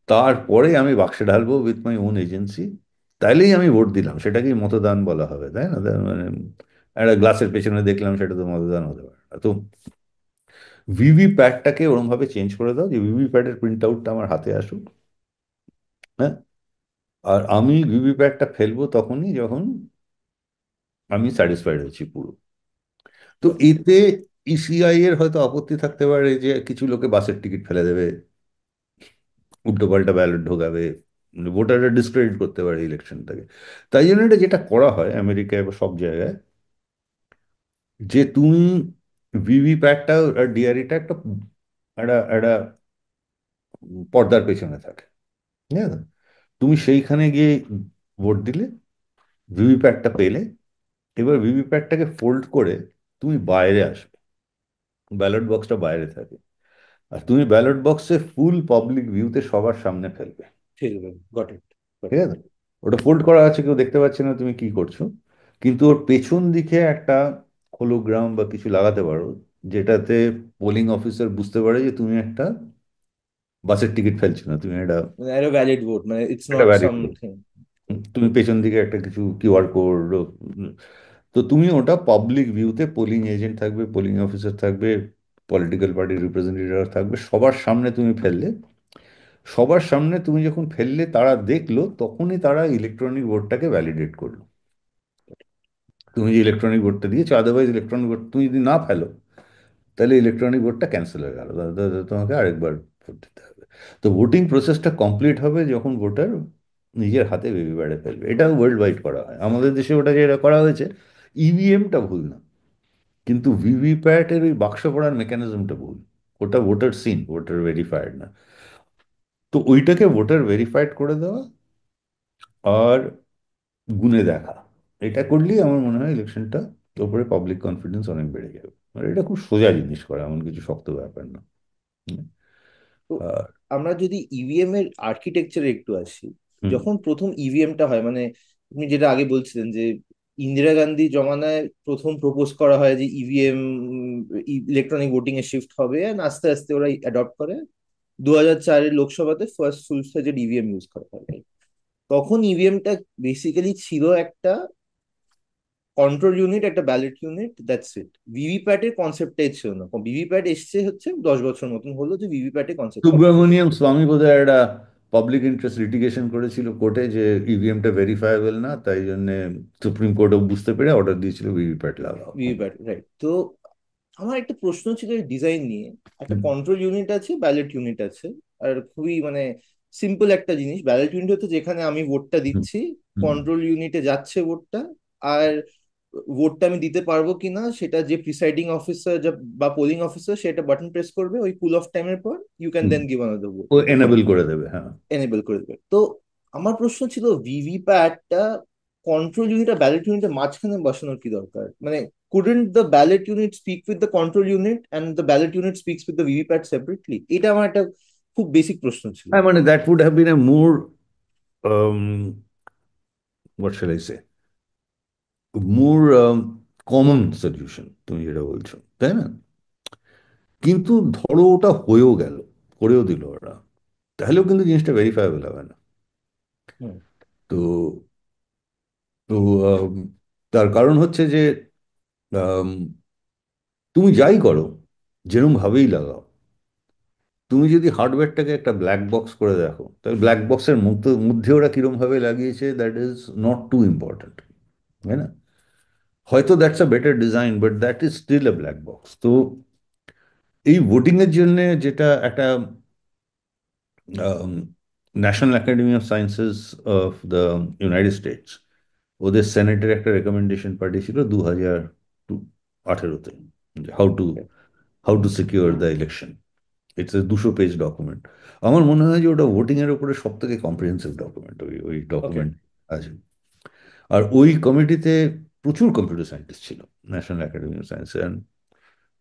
তারপরে আমি বাক্সে ঢালবো উইথ মাই ওন এজেন্সি, তাইলেই আমি ভোট দিলাম। সেটাকেই মতদান বলা হবে, তাই না? মানে একটা গ্লাসের পেছনে দেখলাম, সেটা তো মতদান হতে পারে না। তো ভিভিপ্যাটটাকে ওরমভাবে চেঞ্জ করে দাও যে ভিভিপ্যাটের প্রিন্ট আউটটা আমার হাতে আসুক, হ্যাঁ। আর আমি ভিভিপ্যাটটা ফেলবো তখনই যখন আমি স্যাটিসফাইড হচ্ছি পুরো। তো এতে ইসিআই এর হয়তো আপত্তি থাকতে পারে যে কিছু লোকে বাসের টিকিট ফেলে দেবে, উল্টোপাল্টা ব্যালট ঢোকাবে, ভোটাররা ডিসক্রেডিট করতে পারে ইলেকশনটাকে। তাই জন্য এটা যেটা করা হয় আমেরিকায় বা সব জায়গায়, যে তুমি ভিভিপ্যাটটা আর ডিআরিটা একটা একটা একটা পর্দার পেছনে থাকে, ঠিক আছে? তুমি সেইখানে গিয়ে ভোট দিলে, ভিভিপ্যাটটা পেলে, এবার ভিভিপ্যাটটাকে ফোল্ড করে তুমি বাইরে আসবে, ব্যালট বক্সটা বাইরে থাকে, আর তুমি ব্যালট বক্সে ফুল পাবলিক ভিউতে সবার সামনে ফেলবে, ঠিক আছে, গট ইট, গট ঠিক ইট। আছে? ওটা ফোল্ড করা আছে, কেউ দেখতে পাচ্ছে না তুমি কি করছো, কিন্তু ওর পেছন দিকে একটা হোলোগ্রাম বা কিছু লাগাতে পারো, যেটাতে পোলিং অফিসার বুঝতে পারে যে তুমি একটা বাসের টিকিট ফেলছো না, তুমি একটা মানে একটা ভ্যালিড ভোট, মানে ইটস একটা নট ভ্যালিড ভোট। সামথিং। তুমি পেছন দিকে একটা কিছু কিউআর কোড, তো তুমি ওটা পাবলিক ভিউতে, পোলিং এজেন্ট থাকবে, পোলিং অফিসার থাকবে, পলিটিক্যাল পার্টির রিপ্রেজেন্টেটিভ থাকবে, সবার সামনে তুমি ফেললে। সবার সামনে তুমি যখন ফেললে তারা দেখলো, তখনই তারা ইলেকট্রনিক ভোটটাকে ভ্যালিডেট করলো। তুমি যে ইলেকট্রনিক ভোটটা দিয়েছো, আদারওয়াইজ ইলেকট্রনিক ভোট তুমি যদি না ফেলো, তাহলে ইলেকট্রনিক ভোটটা ক্যান্সেল হয়ে গেল, তোমাকে আরেকবার ভোট দিতে হবে। তো ভোটিং প্রসেসটা কমপ্লিট হবে যখন ভোটার নিজের হাতে ভিভিপ্যাটে ফেলবে। এটা ওয়ার্ল্ড ওয়াইড করা হয়, আমাদের দেশে ওটা যেটা করা হয়েছে, ইভিএমটা ভুল না, কিন্তু ভিভিপ্যাটের ওই বাক্স পড়ার মেকানিজমটা ভুল। ওটা ভোটার সিন, ভোটার ভেরিফাইড না। তো ওইটাকে ভোটার ভেরিফাইড করে দেওয়া আর গুনে দেখা, এটা করলেই আমার মনে হয় ইলেকশনটা ওপরে পাবলিক কনফিডেন্স অনেক বেড়ে যাবে। আর এটা খুব সোজা জিনিস করা, এমন কিছু শক্ত ব্যাপার না। হুম। তো আর আমরা যদি ইভিএম এর আর্কিটেকচারে একটু আসি, হুম যখন প্রথম ইভিএমটা হয়, মানে আপনি যেটা আগে বলছিলেন যে ইন্দিরা গান্ধী জমানায় প্রথম প্রপোজ করা হয় যে ইভিএম, ইলেকট্রনিক ভোটিং এ শিফট হবে, and আস্তে আস্তে ওরা অ্যাডপ্ট করে। 2004-এর লোকসভাতে first full fledged EVM use করা হয়, right? তখন ইভিএমটা বেসিক্যালি ছিল একটা কন্ট্রোল ইউনিট, একটা ব্যালট ইউনিট, দ্যাটস ইট। ভিভিপ্যাটের কনসেপ্টটাই ছিল না। ভিভিপ্যাট এসছে হচ্ছে 10 বছর মতন হলো যে ভিভিপ্যাটের কনসেপ্টটা আসছে। সুব্রমণিয়াম স্বামী বোধহয় একটা পাবলিক ইন্টারেস্ট লিটিগেশন করেছিল কোর্টে যে ইভিএমটা ভেরিফায়েবল না, তাই জন্য সুপ্রিম কোর্টও বুঝতে পেরে অর্ডার দিয়েছিল ভিভিপ্যাট লাগাও। VVPAT, right. তো আমার একটা প্রশ্ন ছিল ডিজাইন নিয়ে। একটা হুম কন্ট্রোল ইউনিট আছে, ব্যালট ইউনিট আছে। আর খুবই মানে সিম্পল একটা জিনিস, ব্যালট ইউনিট হচ্ছে যেখানে আমি ভোটটা হুম দিচ্ছি, হুম কন্ট্রোল ইউনিটে যাচ্ছে ভোটটা। আর ভোটটা আমি দিতে পারবো কিনা সেটা যে প্রিসাইডিং অফিসার বা পোলিং অফিসার, সেটা বাটন প্রেস করবে ওই কুল অফ টাইমের পর, you can hmm. Then give another vote. ও এনাবেল করে দেবে, হ্যাঁ। এনেবল করে দেবে। তো আমার প্রশ্ন ছিল ভিভিপ্যাটটা কন্ট্রোল ইউনিট আর ব্যালট ইউনিটের মাঝখানে বসানোর কি দরকার? মানে couldn't the ballot unit speak with the control unit and the ballot unit speaks with the VVPAT separately? এটা আমার একটা খুব বেসিক প্রশ্ন ছিল। হ্যাঁ, মানে that would have been a more, what shall I say, more common solution তুমি যেটা বলছো, তাই না? কিন্তু ধরো ওটা হয়েও গেল, করেও দিল ওরা, তাহলেও কিন্তু জিনিসটা ভেরিফায়েবল হবে না। হুম। তো তো আম, তার কারণ হচ্ছে যে আম, তুমি যাই করো, যেরম ভাবেই লাগাও, তুমি যদি হার্ডওয়্যারটাকে একটা ব্ল্যাক বক্স করে দেখো, তাহলে ব্ল্যাক বক্সের মধ্যে মধ্যে ওরা কিরম ভাবে লাগিয়েছে, that is not too important, তাই না? হয়তো that's a better design, but that is still a black box. তো এই ভোটিং এর জন্য যেটা একটা national academy of sciences of the United States, ওদের সেনেটের একটা রেকমেন্ডেশন পাঠিয়েছিল 2018-তে, how to secure the election. It's a 200 page document. আমার মনে হয় যে ওটা ভোটিং এর উপরে সব থেকে কম্প্রিহেন্সিভ ডকুমেন্ট, ওই ওই ওকে। ডকুমেন্ট আছে। আর ওই কমিটিতে প্রচুর কম্পিউটার সায়েন্টিস্ট ছিল, national academy of science. And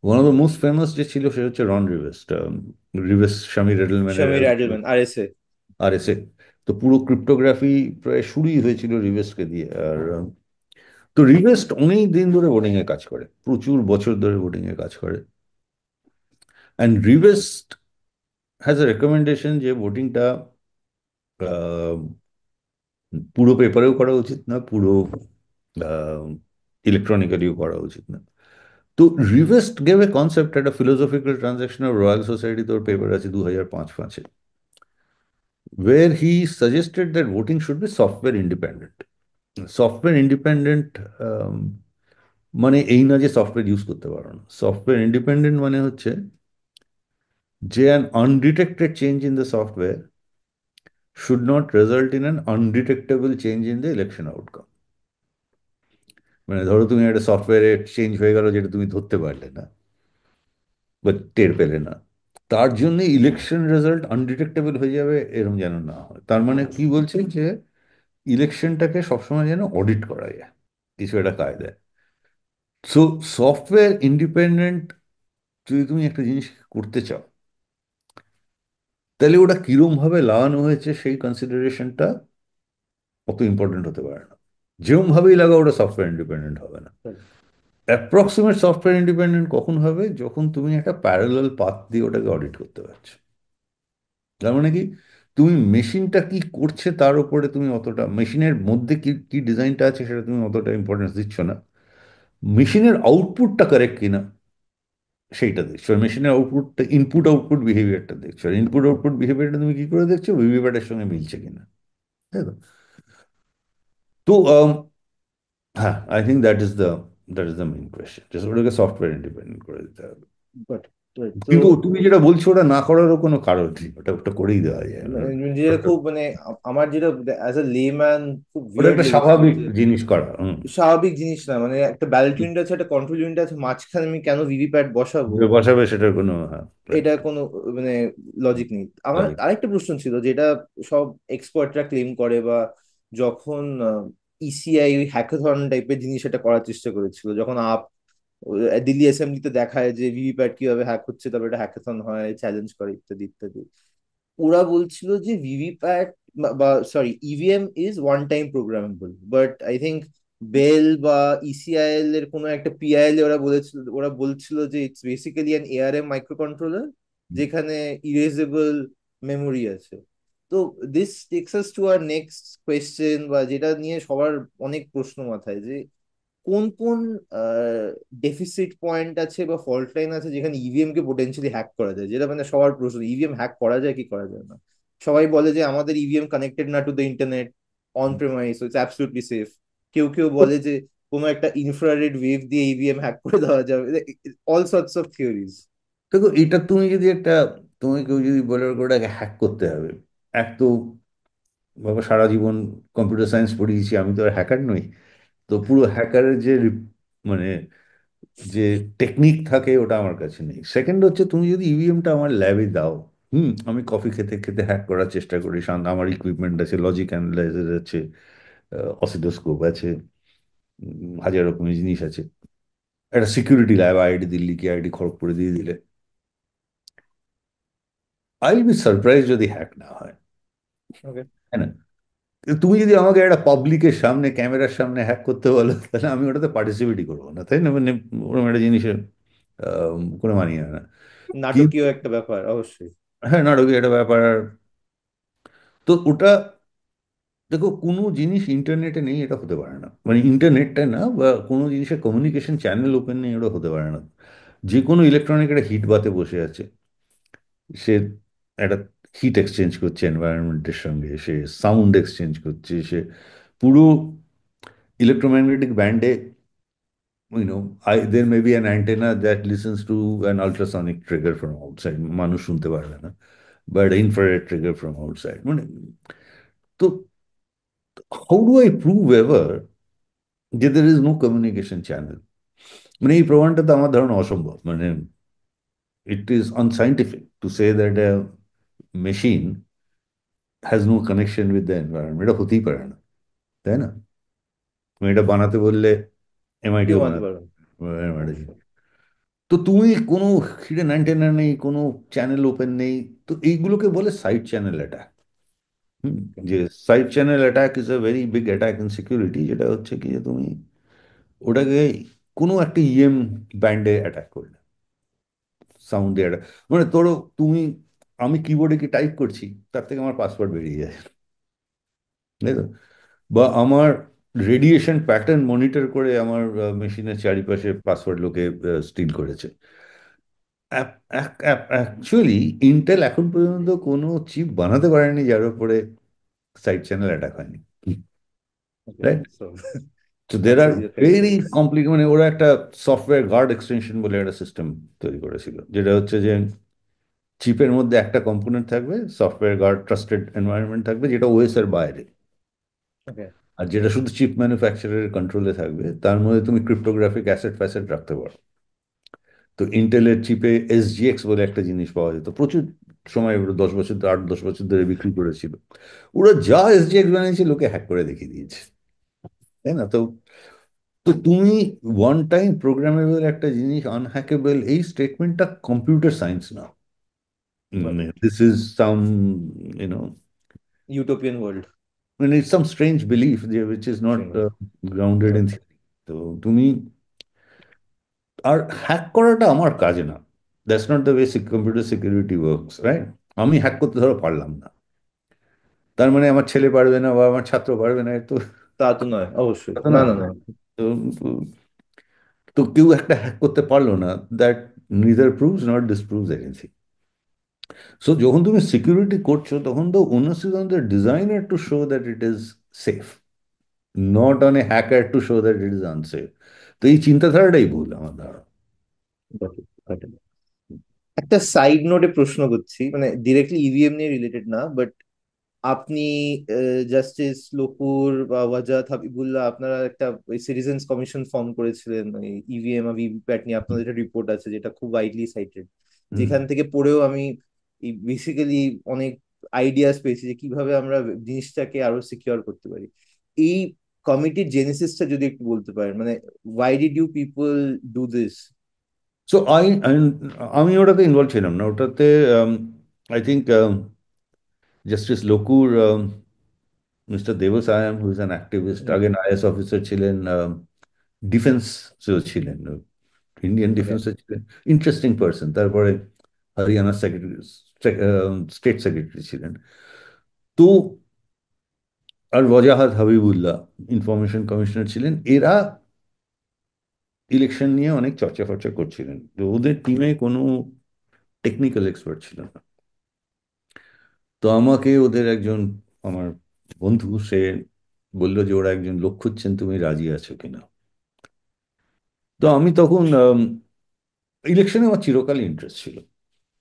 one of the most famous যে ছিল সে হচ্ছে রন রিভেস্ট। রিভেস্ট স্বামী রেডলম্যানের সমীর অ্যাডেলম্যান, আরএসএ। আর এসে। তো পুরো ক্রিপ্টোগ্রাফি প্রায় শুরুই হয়েছিল রিভেস্টকে দিয়ে। আর তো রিভেস্ট অনেক দিন ধরে ভোটিং এ কাজ করে, প্রচুর বছর ধরে ভোটিং এ কাজ করে। অ্যান্ড রিভেস্ট হ্যাজ এ রেকমেন্ডেশন যে ভোটিংটা পুরো পেপারেও করা উচিত না, পুরো ইলেকট্রনিক্যালিও করা উচিত না। তো রিভেস্ট গেভ এ কনসেপ্ট, একটা philosophical transaction of royal society, তোর পেপার আছে 2005-5, where he suggested that voting should be software independent. Software independent মানে এই না যে সফটওয়্যার ইউজ করতে পারো না। সফটওয়্যার ইন্ডিপেন্ডেন্ট মানে হচ্ছে যে an undetected change in the software should not result in an undetectable change in the election outcome. মানে ধরো তুমি একটা সফটওয়্যারে চেঞ্জ হয়ে গেল যেটা তুমি ধরতে পারলে না বা টের পেলে না, তার জন্য ইলেকশন রেজাল্ট আনডিটেক্টেবল হয়ে যাবে, এরকম যেন না হয়। তার মানে কি বলছে যে ইলেকশনটাকে সবসময় যেন অডিট করা যায় কিছু একটা কায়দায়। সো সফটওয়্যার ইন্ডিপেন্ডেন্ট যদি তুমি একটা জিনিস করতে চাও, তাহলে ওটা কিরম ভাবে লাগানো হয়েছে সেই কনসিডারেশনটা অত ইম্পর্টেন্ট হতে পারে না। যেরম ভাবেই লাগাও ওটা সফটওয়্যার ইন্ডিপেন্ডেন্ট হবে না। অ্যাপ্রক্সিমেট সফটওয়্যার ইন্ডিপেন্ডেন্ট কখন হবে, যখন তুমি একটা প্যারালাল পাথ দিয়ে ওটাকে অডিট করতে পারছো। তার মানে কি, তুমি মেশিনটা কি করছে তার উপরে তুমি অতটা, মেশিনের মধ্যে কি কি ডিজাইনটা আছে সেটা তুমি অতটা ইম্পর্টেন্স দিচ্ছ না, মেশিনের আউটপুটটা কারেক্ট কিনা সেইটা দেখছো। আর মেশিনের আউটপুটটা, ইনপুট আউটপুট বিহেভিয়ারটা দেখছো। আর ইনপুট আউটপুট বিহেভিয়ারটা তুমি কি করে দেখছো, ভিভিপ্যাটের সঙ্গে মিলছে কিনা, তাই তো? তো হ্যাঁ, I think that is the main question, যে ওটাকে সফটওয়্যার ইন্ডিপেন্ডেন্ট করে দিতে হবে। বাট তো কিন্তু তুমি যেটা বলছো ওটা না করারও কোনো কারণ নেই, ওটা ওটা করেই দেওয়া যায়। যেটা খুব মানে আমার যেটা অ্যাজ এ লেম্যান খুব ওটা উইয়ার্ড একটা লেগেছিল স্বাভাবিক যে জিনিস করা। হুম। স্বাভাবিক জিনিস না, মানে একটা ব্যালট ইউনিট আছে, একটা কন্ট্রোল ইউনিট আছে, মাঝখানে আমি কেন ভিভিপ্যাট বসাবো? যে বসাবে সেটার কোনো, হ্যাঁ, রাইট, এটা কোনো মানে লজিক নেই। আমার লজিক। আরেকটা প্রশ্ন ছিল, যেটা সব এক্সপার্টরা ক্লেম করে, বা যখন ইসিআই ওই হ্যাকাথন টাইপের জিনিস এটা করার চেষ্টা করেছিল, যখন দিল্লি অ্যাসেম্বলিতে দেখায় যে ভিভিপ্যাট কিভাবে হ্যাক হচ্ছে, তারপরে এটা হ্যাকাথন হয়, চ্যালেঞ্জ করে, ইত্যাদি ইত্যাদি। ওরা বলছিল যে ভিভিপ্যাট বা sorry EVM is one time programmable, but I think BEL বা ইসিআইএল এর কোনো একটা পিআইএল ওরা বলছিল যে it's basically an ARM micro controller, যেখানে ইরেজেবল মেমোরি আছে। তো this takes us to our next question, বা যেটা নিয়ে সবার অনেক প্রশ্ন মাথায়, যে কোন কোন ডেফিসিট পয়েন্ট আছে বা ফল্ট লাইন আছে যেখানে ইভিএম কে পোটেনশিয়ালি হ্যাক করা যায়, যেটা মানে সবার প্রশ্ন, ইভিএম হ্যাক করা যায় কি করা যায় না। সবাই বলে যে আমাদের ইভিএম কানেক্টেড না to the internet, on premises, it's absolutely safe. কেউ কেউ বলে যে কোনো একটা ইনফ্রারেড ওয়েভ দিয়ে ইভিএম হ্যাক করে দেওয়া যাবে, অল সর্টস অফ থিওরিজ। দেখো, এটা তুমি যদি একটা, তুমি কেউ যদি বলে ওটাকে হ্যাক করতে হবে, এক তো বাবা সারা জীবন কম্পিউটার সায়েন্স পড়িয়েছি, আমি তো আর হ্যাকার নই। তো পুরো হ্যাকারের যে মানে যে টেকনিক থাকে ওটা আমার কাছে নেই। সেকেন্ড হচ্ছে, তুমি যদি ইভিএমটা আমার ল্যাবে দাও, আমি কফি খেতে খেতে হ্যাক করার চেষ্টা করি, শান্ত, আমার ইকুইপমেন্ট আছে, লজিক অ্যানালাইজার আছে, অসিলোস্কোপ আছে, হাজার রকমের জিনিস আছে, একটা সিকিউরিটি ল্যাব, আইআইটি দিল্লি কি আইআইটি খড়গপুরে দিয়ে দিলে, আই উইল বি সারপ্রাইজ যদি হ্যাক না হয়, ওকে। তাই না? তুমি যদি আমাকে একটা পাবলিকের সামনে, ক্যামেরার সামনে হ্যাক করতে বলো, তাহলে আমি ওটাতে পার্টিসিপেটই করবো না, তাই না? মানে ওরকম একটা জিনিসে কোনো মানিয়ে না। নাটকীয় একটা ব্যাপার অবশ্যই। হ্যাঁ, নাটকীয় একটা ব্যাপার। তো ওটা দেখো, কোনো জিনিস ইন্টারনেটে নেই এটা হতে পারে না, মানে ইন্টারনেটটা না, বা কোনো জিনিসের কমিউনিকেশন চ্যানেল ওপেন নেই এটা হতে পারে না। যে কোনো ইলেকট্রনিক একটা হিট বাতে বসে আছে, সে একটা হিট এক্সচেঞ্জ করছে এনভায়রনমেন্টের সঙ্গে, সে সাউন্ড এক্সচেঞ্জ করছে, সে পুরো ইলেকট্রোম্যাগনেটিক ব্যান্ডে, there may be an antenna that listens to an ultrasonic trigger from outside, মানুষ শুনতে পারবে না, but infrared trigger from outside, মানে, তো how do I prove ever যে there is no communication channel? মানে এই প্রমাণটা তো আমার ধারণা অসম্ভব, মানে it is unscientific to say that a machine has no connection with the environment, এটা হতেই পারে না, তাই না? তুমি এটা বানাতে বললে কেউ এমআইটিও মানতে বানাতে পারবে না। MIT। তো তুমি কোনো হিডেন অ্যান্টেনা নেই, কোনো চ্যানেল ওপেন নেই, তো এইগুলোকে বলে সাইড চ্যানেল অ্যাটাক। যে side channel attack is a very big attack in security, যেটা হচ্ছে কি যে তুমি ওটাকে কোনো একটা ব্যান্ডে অ্যাটাক করলে, সাউন্ড দিয়ে অ্যাটাক, মানে ধরো তুমি, আমি কিবোর্ডে কি টাইপ করছি, তার থেকে আমার পাসওয়ার্ড বেরিয়ে যায়, তাই তো? বা আমার রেডিয়েশন প্যাটার্ন মনিটর করে আমার মেশিনের চারিপাশে পাসওয়ার্ড লোকে স্টিল করেছে। অ্যাকচুয়ালি ইন্টেল এখন পর্যন্ত কোনো চিপ বানাতে পারেনি যার উপরে সাইড চ্যানেল অ্যাটাক হয়নি, Okay, রাইট? so তো দের that's আর your ভেরি techniques. কমপ্লিকেট, মানে ওরা একটা সফটওয়্যার গার্ড এক্সটেনশন বলে একটা সিস্টেম তৈরি করেছিল, যেটা হচ্ছে যে চিপের মধ্যে একটা কম্পোনেন্ট থাকবে, সফটওয়্যার গার্ড ট্রাস্টেড এনভায়রনমেন্ট থাকবে, যেটা ওএস এর বাইরে, Okay. আর যেটা শুধু চিপ ম্যানুফ্যাকচারের কন্ট্রোলে থাকবে, তার মধ্যে তুমি ক্রিপ্টোগ্রাফিক অ্যাসেট ফ্যাসেট রাখতে পারো। তো ইন্টেলের চিপে এসজিএক্স বলে একটা জিনিস পাওয়া যেত প্রচুর সময়, ওরা 10 বছর, 8-10 বছর ধরে বিক্রি করেছিল। ওরা যা এসজিএক্স বানিয়েছে লোকে হ্যাক করে দেখিয়ে দিয়েছে, তাই না? তো তো তুমি ওয়ান টাইম প্রোগ্রামেবল একটা জিনিস আনহ্যাকেবল, এই স্টেটমেন্টটা কম্পিউটার সায়েন্স না, Got it. This is some, you know Utopian world. মানে ইটস সাম স্ট্রেঞ্জ বিলিফ যে which is not Strange. Grounded in Got it. Theory. তো তুমি, আর হ্যাক করাটা আমার কাজে না, that's not the way computer security works, right? আমি হ্যাক করতে ধরো পারলাম না, তার মানে আমার ছেলে পারবে না বা আমার ছাত্র পারবে না, এ তো তা তো নয় অবশ্যই, কথা না না। না না। তো তো তো কেউ একটা হ্যাক করতে পারলো না, that neither proves not disproves anything. So যখন তুমি সিকিউরিটি করছো, তখন তো onus is on the designer to show that it is safe, not on a hacker to show that it is unsafe। তো এই চিন্তাধারাটাই ভুল আমার ধারণা। Got it, got it. একটা সাইড নোটে প্রশ্ন করছি, মানে ডিরেক্টলি ইভিএম নিয়ে রিলেটেড না, বাট আপনি জাস্টিস লোকুর বা ওয়াজাদ হাবিবুল্লাহ আপনারা একটা সিটিজেন্স কমিশন ফর্ম করেছিলেন ইভিএম আর ভিভিপ্যাট নিয়ে, আপনাদের একটা রিপোর্ট আছে যেটা খুব ওয়াইডলি সাইটেড, হুম। যেখান থেকে পড়েও আমি বেসিক্যালি অনেক আইডিয়াস পেয়েছি যে কিভাবে আমরা জিনিসটাকে আরো সিকিউর করতে পারি। এই কমিটির জেনেসিসটা যদি একটু বলতে পারেন, মানে why did you people do this? So আমি ওটাতে ইনভলভ ছিলাম না, ওটাতে I think justice Lokur, mister Devasahayam who is an activist, আগে আইএস অফিসার ছিলেন, ডিফেন্সেও ছিলেন, ইন্ডিয়ান ওকে। ডিফেন্সে ছিলেন, ইন্টারেস্টিং পার্সন। তারপরে হরিয়ানার সেক্রেটারি, স্টেট সেক্রেটারি ছিলেন। তো আর ওয়াজাহাত হাবিবুল্লাহ ইনফরমেশন কমিশনার ছিলেন। এরা ইলেকশন নিয়ে অনেক চর্চা ফর্চা করছিলেন, তো ওদের টিমে কোনো টেকনিক্যাল এক্সপার্ট ছিল না। তো আমাকে ওদের একজন, আমার বন্ধু, সে বললো যে ওরা একজন লোক খুঁজছেন, তুমি রাজি আছো কিনা। তো আমি তখন, ইলেকশনে আমার চিরকালই ইন্টারেস্ট ছিল,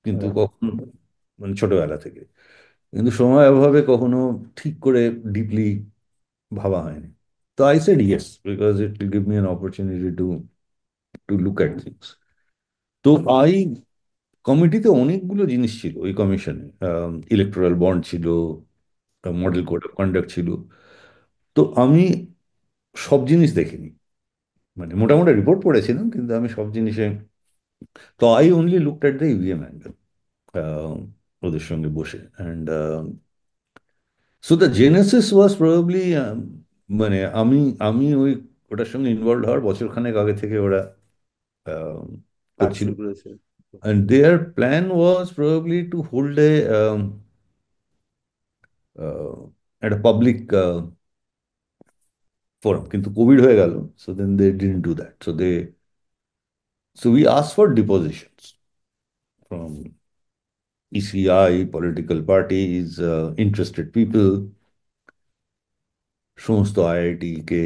কিন্তু কখন, মানে ছোটবেলা থেকে, কিন্তু সময় অভাবে কখনো ঠিক করে ডিপলি ভাবা হয়নি। তো I said yes, because it will give me an opportunity to to look at things. তো কমিটিতে অনেকগুলো জিনিস ছিল ওই কমিশনে, ইলেকটোরাল বন্ড ছিল, মডেল কোড অফ কন্ডাক্ট ছিল। তো আমি সব জিনিস দেখিনি, মানে মোটামুটি রিপোর্ট পড়েছিলাম, কিন্তু আমি সব জিনিসে, তো I only looked at the EVM angle ওদের সঙ্গে বসে। And so the Genesis was probably, মানে আমি আমি ওই ওটার সঙ্গে ইনভলভ হওয়ার বছরখানেক আগে থেকে ওরা আহ, কাজ করছিল। শুরু করেছে। And their plan was probably to hold uh, একটা পাবলিক ফোরাম, কিন্তু কোভিড হয়ে গেল, so then they didn't do that, so we ask for depositions from ECI, political parties, interested people, সমস্ত আইআইটি কে,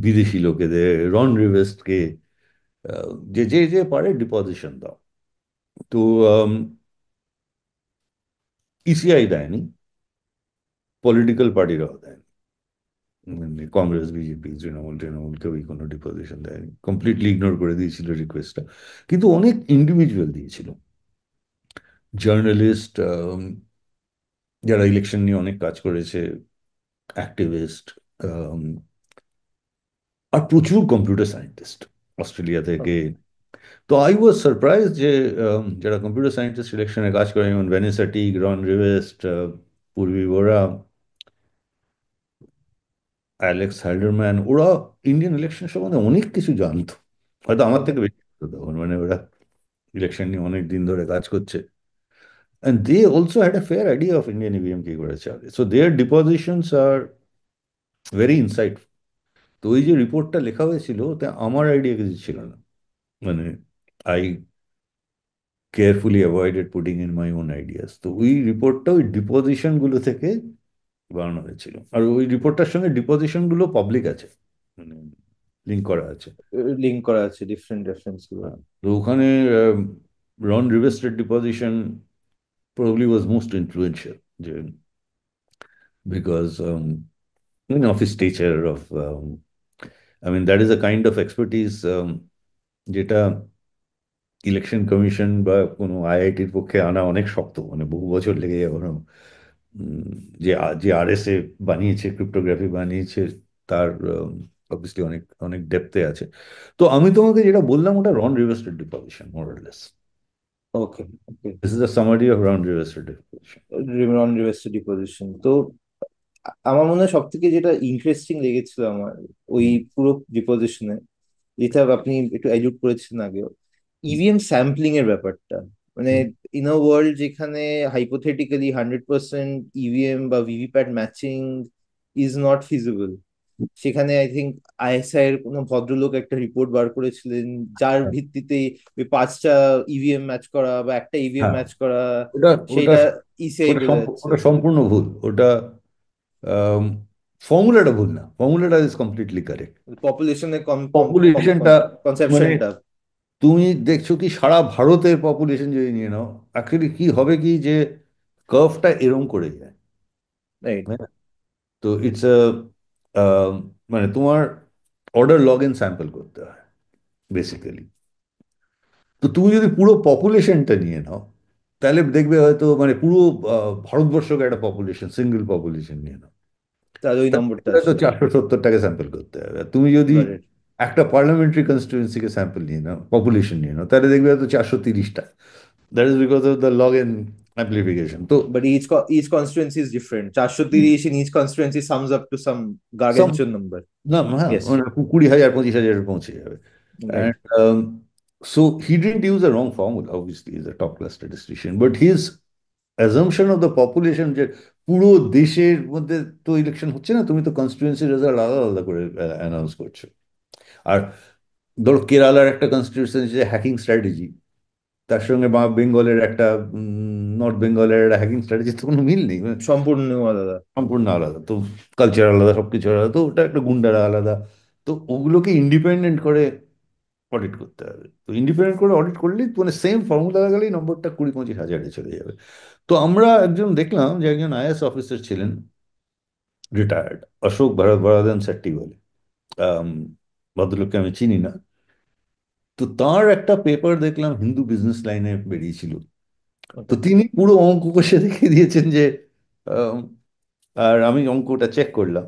বিদেশি লোকেদের, রন রিভেস্টকে, যে যে যে পারে ডিপোজিশন দাও। তো ইসিআই দেয়নি, পলিটিক্যাল পার্টিরাও দেয়নি, মানে কংগ্রেস, বিজেপি, তৃণমূল কেউই কোনো ডিপোজিশন দেয়নি, কমপ্লিটলি ইগনোর করে দিয়েছিল রিকোয়েস্টটা। কিন্তু অনেক ইন্ডিভিজুয়াল দিয়েছিল, জার্নালিস্ট, যারা ইলেকশন নিয়ে অনেক কাজ করেছে, অ্যাক্টিভিস্ট, আর প্রচুর কম্পিউটার সায়েন্টিস্ট অস্ট্রেলিয়া থেকে। তো আই ওয়াজ সারপ্রাইজ যে যারা কম্পিউটার সায়েন্টিস্ট ইলেকশনে কাজ করে, যেমন ভ্যানেসা টিগ, রন রিভেস্ট, পূর্বী বোরা, অ্যালেক্স হ্যাল্ডারম্যান, ওরা ইন্ডিয়ান ইলেকশন সম্বন্ধে অনেক কিছু জানতো, হয়তো আমার থেকে বেশি জানতো তখন, মানে ওরা ইলেকশন নিয়ে অনেক দিন ধরে কাজ করছে। And they also had a fair idea of Indian EVM কি করে চলে. So their depositions are very insightful. তো ওই যে রিপোর্টটা লেখা হয়েছিল, ওতে আমার আইডিয়া কিছু ছিল না, মানে I carefully avoided putting in my own ideas. তো ওই রিপোর্টটা ওই ডিপোজিশন গুলো থেকে বানানো হয়েছিল, আর ওই রিপোর্টটার সঙ্গে ডিপোজিশন গুলো পাবলিক আছে, মানে লিঙ্ক করা আছে। লিঙ্ক করা আছে ডিফারেন্ট রেফারেন্স গুলো। হ্যাঁ, তো ওখানে রন রিভেস্টের deposition probably was most influential, because of his stature, I mean, that is a kind of expertise যেটা ইলেকশন কমিশন বা কোনো আইআইটির পক্ষে আনা অনেক শক্ত, মানে বহু বছর লেগে যাবে ওরম। যে যে আরএসএ বানিয়েছে, ক্রিপ্টোগ্রাফি বানিয়েছে, তার অবভিয়াসলি অনেক অনেক ডেপথে আছে। তো আমি তোমাকে যেটা বললাম ওটা Ron Rivest's deposition, more or less. Okay, okay. This is the summary of Ron Rivest's deposition. Non university position তো আমার মনে হয় সব থেকে যেটা ইন্টারেস্টিং লেগেছিল আমার ওই পুরো ডিপোজিশনে, যেটা আপনি একটু এলুড করেছেন আগেও, ইভিএম স্যাম্পলিং এর ব্যাপারটা। মানে ইন আ ওয়ার্ল্ড যেখানে হাইপোথেটিক্যালি 100% ইভিএম বা VVPAT matching is not feasible, সেখানে আই থিঙ্ক আইএসআই এর কোনো ভদ্রলোক একটা রিপোর্ট বার করেছিলেন যার ভিত্তিতে ওই 5টা ইভিএম ম্যাচ করা বা একটা ইভিএম হ্যাঁ, ম্যাচ করা ওটা ওটা সেটা ইসিআই বলে যাচ্ছে। ওটা সম্পূর্ণ ভুল। ওটা ফর্মুলাটা ভুল না, ফর্মুলাটা ইজ কমপ্লিটলি কারেক্ট। পপুলেশনের পপুলেশনটা, মানে কনসেপশনটা। তুমি দেখছো কি সারা ভারতের পপুলেশন যদি নিয়ে নাও, অ্যাকচুয়ালি কি হবে কি যে কার্ভটা এরম করে যায়, রাইট। হ্যাঁ? তো ইটস মানে তোমার অর্ডার লগ এন স্যাম্পল করতে হয় বেসিক্যালি। তো তুমি যদি পুরো পপুলেশনটা নিয়ে নাও, তাহলে দেখবে হয়তো মানে পুরো ভারতবর্ষকে একটা পপুলেশন, সিঙ্গেল পপুলেশন নিয়ে নাও, তাহলে ওই নম্বরটা তাহলে তো আসে। 470টাকে স্যাম্পল করতে হবে। আর তুমি যদি Got it. একটা পার্লামেন্টারি কনস্টিটুয়েন্সিকে স্যাম্পল নিয়ে নাও, পপুলেশন নিয়ে নাও, তাহলে দেখবে হয়তো 430টা। That is because of the log n amplification. তো But each constituency is different. 430 in each constituency sums up to some some, gargantuan number. না, হ্যাঁ, Yes. মানে 20,000 25,000 পৌঁছে যাবে। Right. And so he didn't use the wrong formula. Obviously, he's a top class statistician, but his assumption of the population, যে পুরো দেশের মধ্যে তো ইলেকশন হচ্ছে না, তুমি তো কনস্টিটিউয়েন্সি রেজাল্ট আলাদা আলাদা করে অ্যানাউন্স করছো। আর ধরো কেরালার একটা কনস্টিটিউয়েন্সি যে হ্যাকিং স্ট্র্যাটেজি, তার সঙ্গে বেঙ্গলের একটা, নর্থ বেঙ্গলের একটা হ্যাকিং স্ট্র্যাটেজি, তো কোনো মিল নেই, মানে সম্পূর্ণ আলাদা। সম্পূর্ণ আলাদা। তো কালচার আলাদা, সবকিছু আলাদা, তো ওটা একটা গুন্ডারা আলাদা। তো ওগুলোকে ইন্ডিপেন্ডেন্ট করে অডিট করতে হবে। তো ইন্ডিপেন্ডেন্ট করে অডিট করলেই মানে সেম ফর্মুলা লাগালেই নম্বরটা 20-25 হাজারে চলে যাবে। তো আমরা একজন দেখলাম যে একজন আইএএস অফিসার ছিলেন, রিটায়ার্ড, অশোক বর্ধন সেট্টি বলে, আম, ভদ্রলোককে আমি চিনি না। তো তার একটা পেপার দেখলাম হিন্দু বিজনেস লাইনে বেরিয়েছিল। তো Okay. তিনি পুরো অঙ্ক কষে দেখিয়ে দিয়েছেন যে, আম, আর আমি অঙ্কটা চেক করলাম,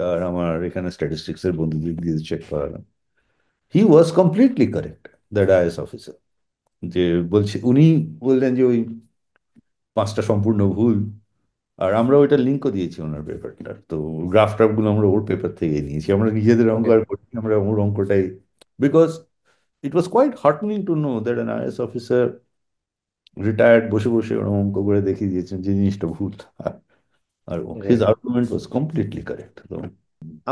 আর আমার এখানে স্ট্যাটিস্টিক্স এর বন্ধুদের দিয়ে চেক করালাম, he was completely correct, that IAS officer. যে বলছে, উনি বললেন যে ওই 5টা সম্পূর্ণ ভুল। আর আমরা ওইটা লিঙ্কও দিয়েছি ওনার পেপারটার, তো গ্রাফ টাফ গুলো আমরা ওর পেপার থেকে নিয়েছি, আমরা নিজেদের অঙ্ক Okay. আর করি আমরা ওর অঙ্কটাই, because it was quite heartening to know that an IAS officer retired বসে বসে ওরা অঙ্ক করে দেখিয়ে দিয়েছেন যে জিনিসটা ভুল। আর his right. Argument was completely correct. তো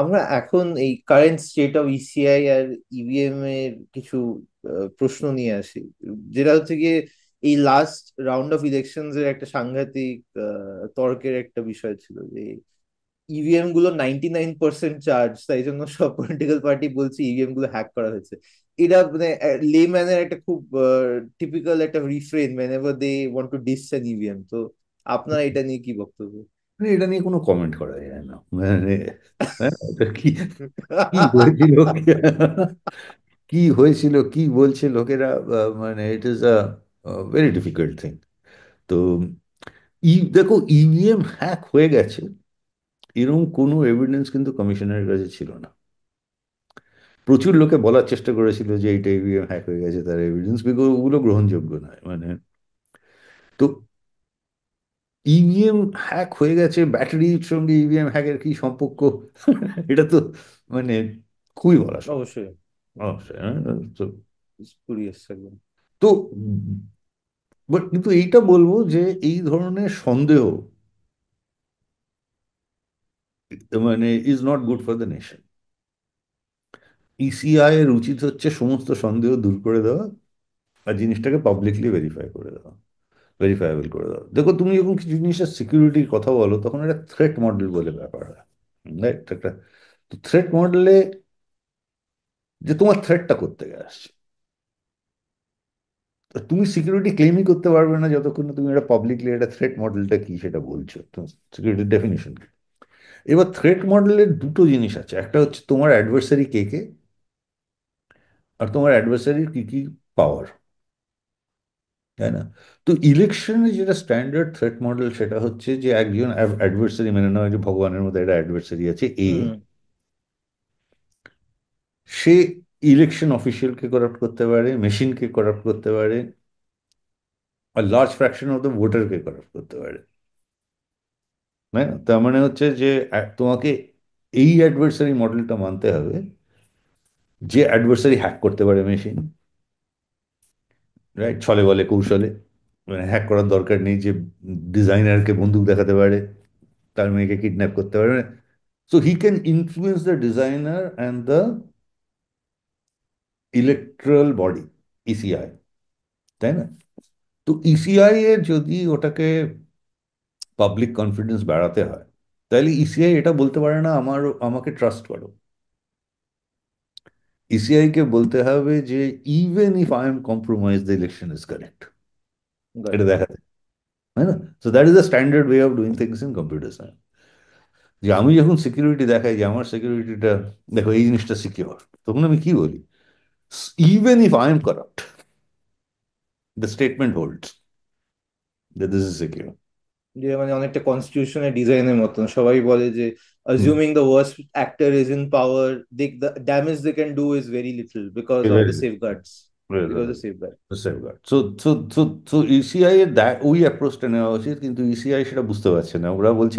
আমরা এখন এই কারেন্ট স্টেট অফ ইসিআই আর ইভিএম এর কিছু প্রশ্ন নিয়ে আসি, যেটা হচ্ছে গিয়ে এই লাস্ট রাউন্ড অফ ইলেকশনস এর একটা সাংঘাতিক তর্কের একটা বিষয় ছিল যে ইভিএম গুলো 99% চার্জ, তাই জন্য সব পলিটিক্যাল পার্টি বলছে ইভিএম গুলো হ্যাক করা হয়েছে। এটা মানে লেম্যানের একটা খুব টিপিক্যাল একটা refrain whenever they want to diss an EVM. তো আপনার এটা নিয়ে কি বক্তব্য? মানে এটা নিয়ে কোনো কমেন্ট করা যায় না। মানে হ্যাঁ, এটা কি কি হয়েছিল, কি হয়েছিল, কি বলছে লোকেরা, মানে it is a very difficult thing. তো দেখো, ইভিএম হ্যাক হয়ে গেছে এরকম কোনো এভিডেন্স কিন্তু কমিশনের কাছে ছিল না। প্রচুর লোকে বলার চেষ্টা করেছিল যে এইটা ইভিএম হ্যাক হয়ে গেছে, তার এভিডেন্স, বিকজ ওগুলো গ্রহণযোগ্য নয়। মানে তো ইভিএম হ্যাক হয়ে গেছে, ব্যাটারির সঙ্গে ইভিএম হ্যাকের কি সম্পর্ক? এটা তো মানে খুবই বলা শক্ত। অবশ্যই। অবশ্যই, হ্যাঁ। তো স্পুরিয়াস একদম। তো বাট কিন্তু এইটা বলবো যে এই ধরনের সন্দেহ মানে is not good for the nation. ECI এর উচিত হচ্ছে সমস্ত সন্দেহ দূর করে দেওয়া আর জিনিসটাকে পাবলিকলি ভেরিফাই করে দেওয়া, ভেরিফায়েবল করে দেওয়া। দেখো, তুমি যখন কিছু জিনিসের সিকিউরিটির কথা বলো তখন একটা থ্রেট মডেল বলে ব্যাপার হয়, রাইট? একটা তো থ্রেট মডেলে যে তোমার থ্রেটটা করতে আসছে, তো তুমি সিকিউরিটি ক্লেমই করতে পারবে না যতক্ষণ না তুমি একটা পাবলিকলি একটা থ্রেট মডেলটা কি সেটা বলছো, তো সিকিউরিটির ডেফিনেশন কি। এবার থ্রেট মডেলের দুটো জিনিস আছে, একটা হচ্ছে তোমার অ্যাডভার্সারি কে কে, আর তোমার অ্যাডভার্সারির কি কি পাওয়ার, তাই না? তো ইলেকশনে যেটা স্ট্যান্ডার্ড থ্রেট মডেল সেটা হচ্ছে যে একজন অ্যাডভার্সারি, মেনে নেওয়া হয় যে ভগবানের মধ্যে একটা অ্যাডভার্সারি আছে এ, হুম। সে ইলেকশন অফিসিয়ালকে করাপ্ট করতে পারে, মেশিনকে করাপ্ট করতে পারে, আর লার্জ ফ্র্যাকশন অফ দ্য ভোটারকে করাপ্ট করতে পারে। তাই না? তার মানে হচ্ছে যে তোমাকে এই অ্যাডভার্সারি মডেলটা মানতে হবে যে অ্যাডভার্সারি হ্যাক করতে পারে মেশিন, রাইট? ছলে বলে কৌশলে, মানে হ্যাক করার দরকার নেই, যে ডিজাইনারকে বন্দুক দেখাতে পারে, তার মেয়েকে কিডন্যাপ করতে পারে। So he can influence the designer and the electoral body, ECI, তাই না? তো ইসিআই এর যদি ওটাকে পাবলিক কনফিডেন্স বাড়াতে হয়, তাহলে ইসিআই এটা বলতে পারে না আমাকে ট্রাস্ট করো। ইসিআই কে বলতে হবে যে even if I am compromise the election is correct, goat এটা ইট। দেখাতে, তাই না? So that is the standard way of doing things in computer science. যে আমি যখন সিকিউরিটি দেখাই যে আমার সিকিউরিটিটা, দেখো এই জিনিসটা সিকিউর, তখন আমি কি বলি? Even if I am corrupt, the statement holds that this is secure. যে মানে অনেকটা কনস্টিটিউশনের ডিজাইনের মতন, সবাই বলে যে assuming the worst actor is in power, the damage they can do is very little because of the safeguards, because of the safeguard. Safeguard. So so so so ECI এর ওই অ্যাপ্রোচটা নেওয়া উচিত, কিন্তু ইসিআই সেটা বুঝতে পারছে না। ওরা বলছে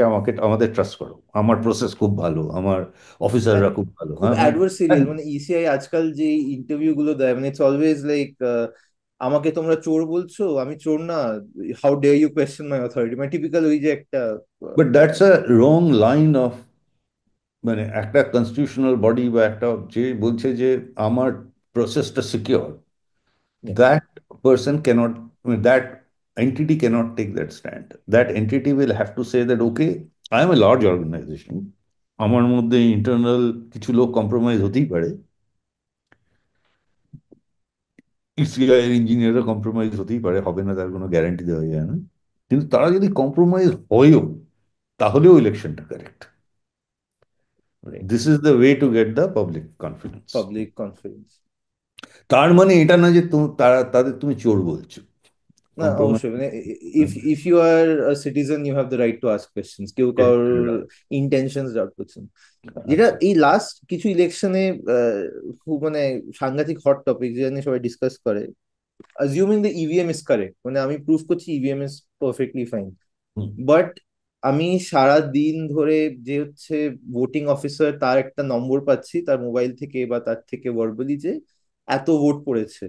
আমাদের ট্রাস্ট করো, আমার প্রসেস খুব ভালো, আমার অফিসাররা খুব ভালো, খুব হ্যাঁ মানে অ্যাডভার্সেরিয়াল, মানে ইসিআই আজকাল যে ইন্টারভিউ গুলো দেয়, মানে ইটস অলওয়েজ লাইক আমাকে তোমরা চোর বলছো, আমি চোর না, how dare you question my authority, মানে টিপিক্যাল ওই যে একটা but that's a wrong line of, মানে একটা কনস্টিটিউশনাল বডি বা একটা যে বলছে যে আমার প্রসেসটা secure, that person cannot, I mean, that entity cannot take that stand. That entity will have to say that, okay, I am a large organization. আমার মধ্যে ইন্টারনাল কিছু লোক কম্প্রোমাইজ হতেই পারে, ইসিআই এর ইঞ্জিনিয়াররা কম্প্রোমাইজ হতেই পারে, হবে না তার কোনো গ্যারান্টি দেওয়া যায় না। কিন্তু তারা যদি কম্প্রোমাইজ হয়ও, তাহলেও ইলেকশনটা correct. This is the way to get the public confidence. Public confidence. তার মানে এটা না যে তারা তাদের তুমি চোর বলছো, না কম্প্রোমাইজ। অবশ্যই, মানে if you are citizen you have the right to ask questions, কেউ কারোর ইন্টেনশনস ডাউট করছেন। যেটা এই লাস্ট কিছু ইলেকশনে খুব মানে সাংঘাতিক হট টপিক, যেটা নিয়ে সবাই ডিসকাস করে, assuming the EVM is correct, মানে আমি প্রুফ করছি EVM is perfectly fine, but আমি সারা দিন ধরে যে হচ্ছে ভোটিং অফিসার তার একটা নম্বর পাচ্ছি তার মোবাইল থেকে বা তার থেকে ভার্বালি যে এত ভোট পড়েছে,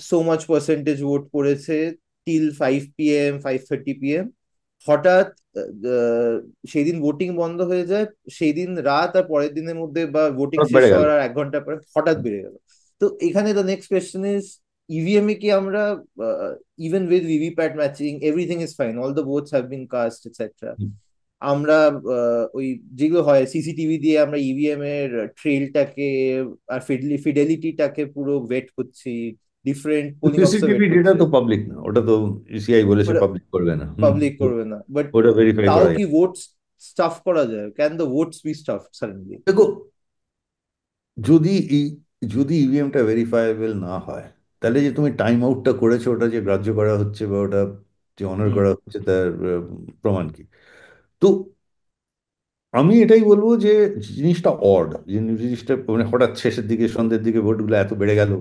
সো মাচ পার্সেন্টেজ ভোট পড়েছে টিল 5 PM 5:30 PM, হঠাৎ আহ, সেই দিন ভোটিং বন্ধ হয়ে যায়, সেই দিন রাত আর পরের দিনের মধ্যে বা ভোটিং সব শেষ বেড়ে গেল। হওয়ার আর 1 ঘন্টা পরে হঠাৎ বেড়ে গেল। তো এখানে the next question is, EVM এ কি আমরা, even with VVPAT matching everything is fine, all the votes have been cast etcetera, আমরা ওই যেগুলো হয় সিসিটিভি দিয়ে আমরা ইভিএম এর ট্রেলটাকে আর ফিডেলিটিটাকে পুরো ওয়েট করছি, different polling officer CCTV wait data করছে, তো পাবলিক না, ওটা তো ইসিআই বলেছে পাবলিক করবে না। পাবলিক করবে না, বাট ওটা ভেরিফাই তাও করা কি যায়। ভোট স্টাফ করা যায়? Can the votes be stuff suddenly? দেখো, যদি যদি ইভিএমটা ভেরিফায়েবল না হয়, তাহলে যে তুমি টাইম আউটটা করেছো ওটা যে গ্রাহ্য করা হচ্ছে বা ওটা যে অনার হুম। করা হচ্ছে তার প্রমাণ কি? তো আমি এটাই বলবো যে জিনিসটা অড, জিনিসটা মানে হঠাৎ শেষের দিকে সন্ধ্যের দিকে ভোটগুলো এত বেড়ে গেল,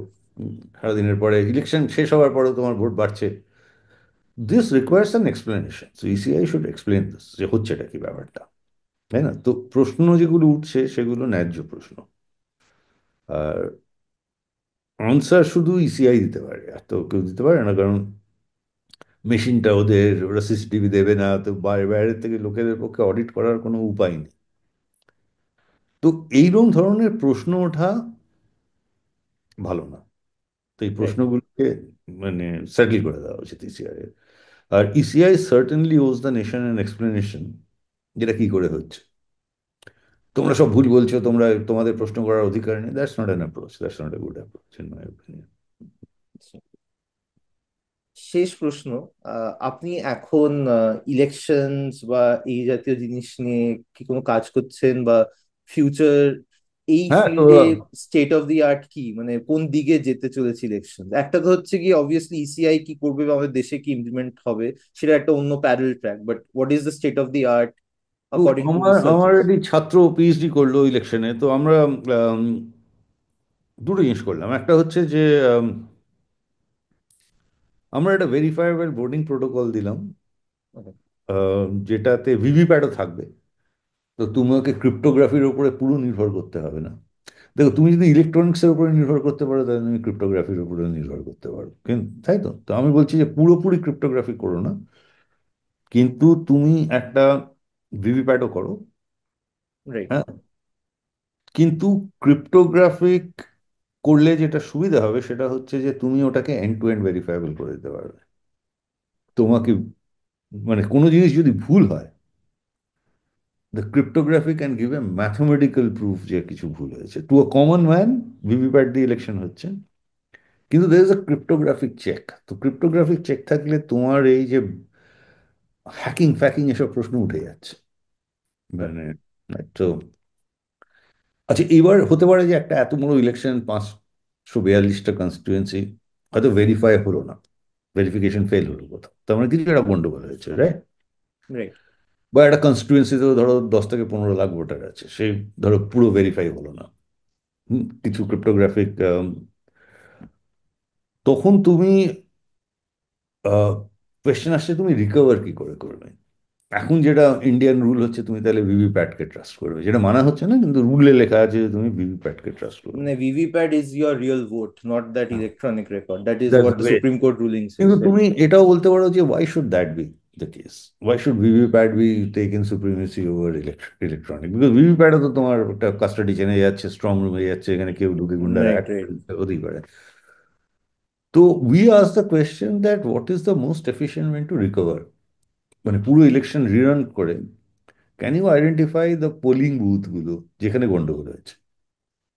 সারাদিনের পরে ইলেকশন শেষ হওয়ার পরেও তোমার ভোট বাড়ছে। This requires an explanation, so ECI should explain this যে হচ্ছেটা কি ব্যাপারটা, তাই না? তো প্রশ্ন যেগুলো উঠছে সেগুলো ন্যায্য প্রশ্ন, আর আনসার শুধু ইসিআই দিতে পারে, আর তো কেউ দিতে পারে না, কারণ মেশিনটা ওদের, ওরা সিসিটিভি দেবে না, তো বাইরে বাইরের থেকে লোকেদের পক্ষে অডিট করার কোনো উপায় নেই। তো এইরকম ধরনের প্রশ্ন ওঠা ভালো না। তো এই রাইট। প্রশ্নগুলোকে মানে সেটেল করে দেওয়া উচিত ইসিআই এর। আর ECI certainly owes the nation an explanation, যেটা কি করে হচ্ছে। তোমরা সব ভুল বলছো, তোমরা, তোমাদের প্রশ্ন করার অধিকার নেই, that's not an approach, that's not a good approach in my opinion. শেষ প্রশ্ন, আপনি এখন ইলেকশনস বা এই জাতীয় জিনিস নিয়ে কি কোনো কাজ করছেন, বা ফিউচার এই হ্যাঁ তো ফিল্ডে স্টেট অফ দি আর্ট কি, মানে কোন দিকে যেতে চলেছে ইলেকশন? একটা তো হচ্ছে কি অবভিয়াসলি ইসিআই কি করবে বা আমাদের দেশে কি ইমপ্লিমেন্ট হবে, সেটা একটা অন্য parallel track, but what is the state of the art তো অ্যাকর্ডিং টু আমার আমার রিসার্চেস? একটি ছাত্র পিএইচডি করলো ইলেকশনে, তো আমরা আম, দুটো জিনিস করলাম। একটা হচ্ছে যে আমরা একটা ভেরিফায়েবল ভোটিং প্রোটোকল দিলাম, যেটাতে ভিভিপ্যাটও থাকবে। তো তোমাকে ক্রিপ্টোগ্রাফির উপরে পুরো নির্ভর করতে হবে না। দেখো, তুমি যদি ইলেকট্রনিক্সের উপরে নির্ভর করতে পারো তাহলে তুমি ক্রিপ্টোগ্রাফির উপরে নির্ভর করতে পারো, কিন্তু তাই তো। তো আমি বলছি যে পুরোপুরি ক্রিপ্টোগ্রাফি করো না, কিন্তু তুমি একটা ভিভিপ্যাটও করো। রাইট। হ্যাঁ, কিন্তু ক্রিপ্টোগ্রাফিক করলে যেটা সুবিধা হবে সেটা হচ্ছে যে তুমি ওটাকে এন্ড টু এন্ড ভেরিফায়েবল করে দিতে পারবে। তোমাকে মানে কোনো জিনিস যদি ভুল হয়, the cryptography can give a mathematical proof যে কিছু ভুল হয়েছে। To a common man VVPAT দিয়ে ইলেকশন হচ্ছে, কিন্তু there is a cryptographic check. তো ক্রিপ্টোগ্রাফিক চেক থাকলে তোমার এই যে হ্যাকিং ফ্যাকিং এসব প্রশ্ন উঠে যাচ্ছে। মানে তো আচ্ছা, এবার হতে পারে যে একটা এত বড় ইলেকশন, 542টা কনস্টিটুয়েন্সি, হয়তো ভেরিফাই হলো না, ভেরিফিকেশন ফেল হলো কোথাও, তার মানে কিছু একটা গন্ডগোল হয়েছে, রাইট? রাইট। বা একটা কনস্টিটুয়েন্সিতেও ধরো 10 থেকে 15 লাখ ভোটার আছে, সেই ধরো পুরো ভেরিফাই হলো না, কিছু ক্রিপ্টোগ্রাফিক, তখন তুমি কোয়েশ্চেন আসছে তুমি রিকভার কি করে করবে। এখন যেটা ইন্ডিয়ান রুল হচ্ছে, তুমি তাহলে ভিভিপ্যাটকে ট্রাস্ট করবে, যেটা মানা হচ্ছে না, কিন্তু রুলে লেখা আছে যে তুমি ভিভিপ্যাটকে ট্রাস্ট করবে। মানে VVPAT is your real vote, not that electronic record, that is that's what the way. Supreme Court ruling says, কিন্তু রাইট? তুমি এটাও বলতে পারো যে why should that be the case, why should VVPAT be taken supremacy over electronic, because ভিভিপ্যাটে তো তোমার একটা কাস্টাডি চেনে যাচ্ছে, স্ট্রং রুমে যাচ্ছে, এখানে কেউ ঢুকে গুন্ডারা রাইট। Add right. হতেই পারে। তো we ask the question that what is the most efficient way to recover, মানে পুরো ইলেকশন রিরান করে can you identify the polling বুথগুলো যেখানে গন্ডগোল হয়েছে,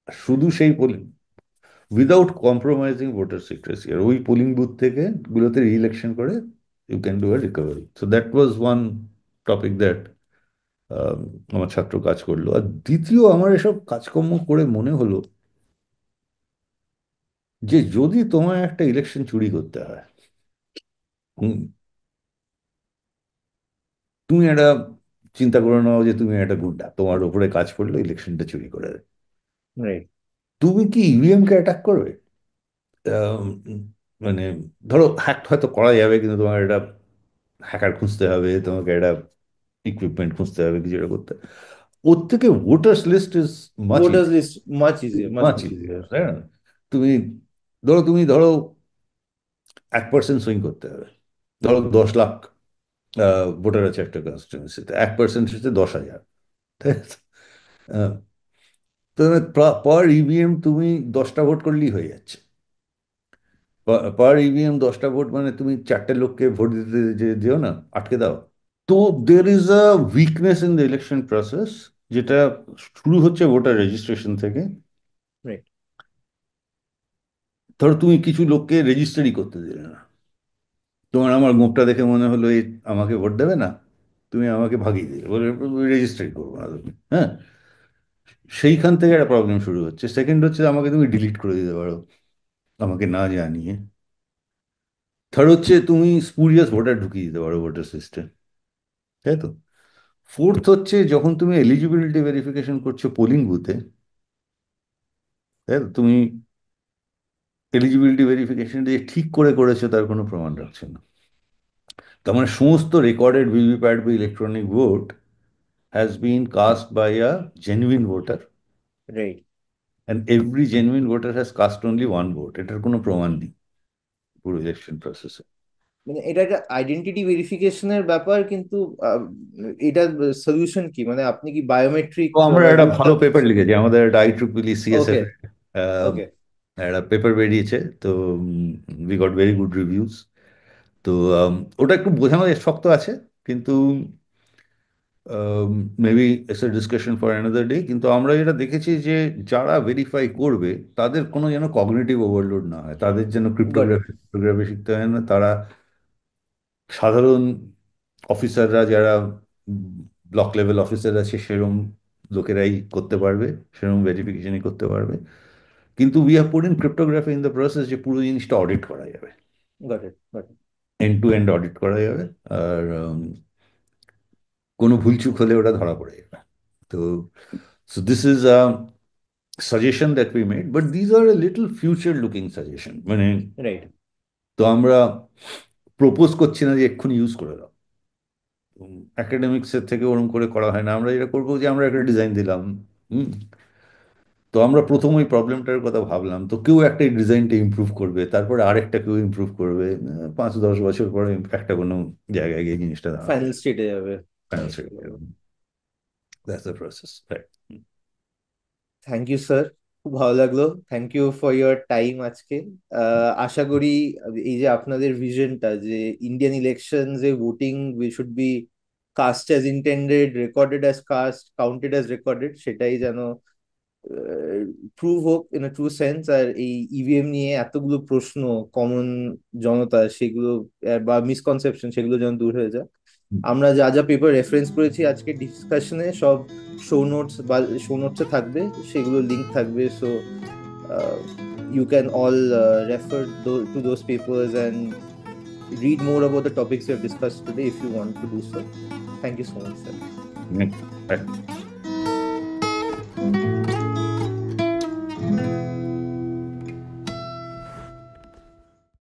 শুধু সেই polling, without compromising voter secrecy, আর ওই পোলিং বুথ থেকে গুলোতে রি-ইলেকশন করে you can do a recovery. So that was one topic that আমার ছাত্র কাজ করলো। আর দ্বিতীয়, আমার এসব কাজকর্ম করে মনে হলো যে যদি তোমার একটা ইলেকশন চুরি করতে হয়, হুম, তুমি একটা চিন্তা করে নাও যে তুমি একটা গুন্ডা, তোমার উপরে কাজ করলো ইলেকশনটা চুরি করে দেয়। রাইট। তুমি কি ইভিএম কে অ্যাটাক করবে? আম, মানে ধরো হ্যাক হয়তো করা যাবে, কিন্তু তোমার একটা হ্যাকার খুঁজতে হবে, তোমাকে একটা ইকুইপমেন্ট খুঁজতে হবে, কিছু একটা করতে হবে। ওর থেকে voters list is much Voters easy, list much easier, much much much easier, easier. তাই না? তুমি তুমি ধরো 1% সুইং করতে হবে, ধরো 10 লাখ ভোটার আছে একটা কনস্টিটিউয়েন্সিতে, 1% হচ্ছে 10,000, ঠিক আছে? আহ, তো পার ইভিএম তুমি 10টা ভোট করলেই হয়ে যাচ্ছে। পার ইভিএম 10টা ভোট মানে তুমি 4টে লোককে ভোট দিতে যে দিও না, আটকে দাও। তো দের is a weakness in the election process, যেটা শুরু হচ্ছে ভোটার রেজিস্ট্রেশন থেকে। রাইট। ধরো তুমি কিছু লোককে রেজিস্টারই করতে দিলে না, তোমার আমার মুখটা দেখে মনে হলো এই আমাকে ভোট দেবে না, তুমি আমাকে ভাগিয়ে দিলে, বলে রেজিস্ট্রি করবো না তুমি, হ্যাঁ? সেইখান থেকে একটা প্রবলেম শুরু হচ্ছে। সেকেন্ড হচ্ছে আমাকে তুমি ডিলিট করে দিতে পারো আমাকে না জানিয়ে। থার্ড হচ্ছে তুমি স্পুরিয়াস ভোটার ঢুকিয়ে দিতে পারো ভোটার সিস্টেম, তাই তো? ফোর্থ হচ্ছে যখন তুমি এলিজিবিলিটি ভেরিফিকেশন করছো পোলিং বুথে, তাই তো, তুমি এলিজিবিলিটি ভেরিফিকেশন যে ঠিক করে করেছো তার কোনো প্রমাণ রাখছে না। তার মানে সমস্ত রেকর্ডেড ভিভিপ্যাট বা electronic vote has been cast by a genuine voter, right. And every genuine voter has cast only one vote. এটার কোনো প্রমাণ নেই পুরো ইলেকশন প্রসেসে। মানে এটা একটা আইডেন্টিটি ভেরিফিকেশনের ব্যাপার, কিন্তু এটা সলিউশন কি? মানে আপনি কি বায়োমেট্রিক তো আমরা একটা ইউজ ভালো পেপার করতেছেন? লিখেছি, আমাদের একটা IEEE ওকে। CSF ওকে। একটা পেপার বেরিয়েছে। তো we got very good reviews. তো ওটা একটু বোঝানো শক্ত আছে, কিন্তু maybe it's a discussion for another day. কিন্তু আমরা যেটা দেখেছি যে যারা ভেরিফাই করবে তাদের কোনো যেন কগনিটিভ ওভারলোড না হয়, তাদের যেন গট ইট। ক্রিপ্টোগ্রাফি শিখতে হয় না। তারা সাধারণ অফিসাররা যারা ব্লক লেভেল অফিসার আছে সেরকম লোকেরাই করতে পারবে, সেরকম ভেরিফিকেশনই করতে পারবে। কিন্তু we have put in cryptography in the process, যে পুরো জিনিসটা অডিট করা যাবে, got it. Got it. End to end audit করা যাবে। আর কোনো ভুলচুক হলে ওটা ধরা পড়ে যাবে। তো so this is a suggestion that we made, but these are a little future looking suggestion, মানে রাইট। তো আমরা প্রপোজ করছি না যে এক্ষুনি ইউজ করে দাও, একাডেমিক্সের থেকে ওরকম করে করা হয় না। আমরা যেটা করবো যে আমরা একটা ডিজাইন দিলাম, হুম, তো আমরা প্রথম ওই প্রবলেমটার কথা ভাবলাম, তো কেউ একটা এই ডিজাইনটা ইমপ্রুভ করবে, তারপরে আরেকটা কেউ ইমপ্রুভ করবে, 5-10 বছর পরে একটা কোনো জায়গায় গিয়ে জিনিসটা দাঁড়াবে, ফাইনাল স্টেটে যাবে। Final right. Set. That's the process, right. Thank you sir, খুব ভালো লাগলো। Thank you for your time আজকে। আশা করি এই যে আপনাদের ভিশনটা, যে ইন্ডিয়ান ইলেকশনস এ voting we should be cast as intended, recorded as cast, counted as recorded, সেটাই যেন প্রুভ হোক ইন আ ট্রু সেন্স। আর এই ইভিএম নিয়ে এতগুলো প্রশ্ন কমন জনতা, সেগুলো বা মিসকনসেপশন, সেগুলো যেন দূর হয়ে যায়। আমরা যা যা পেপার রেফারেন্স করেছি আজকে ডিসকাশনে, সব শো নোটসে থাকবে, সেগুলো লিংক থাকবে। So you can all refer to those papers and read more about the topics we have discussed today if you want to do so. Thank you so much, sir. Right.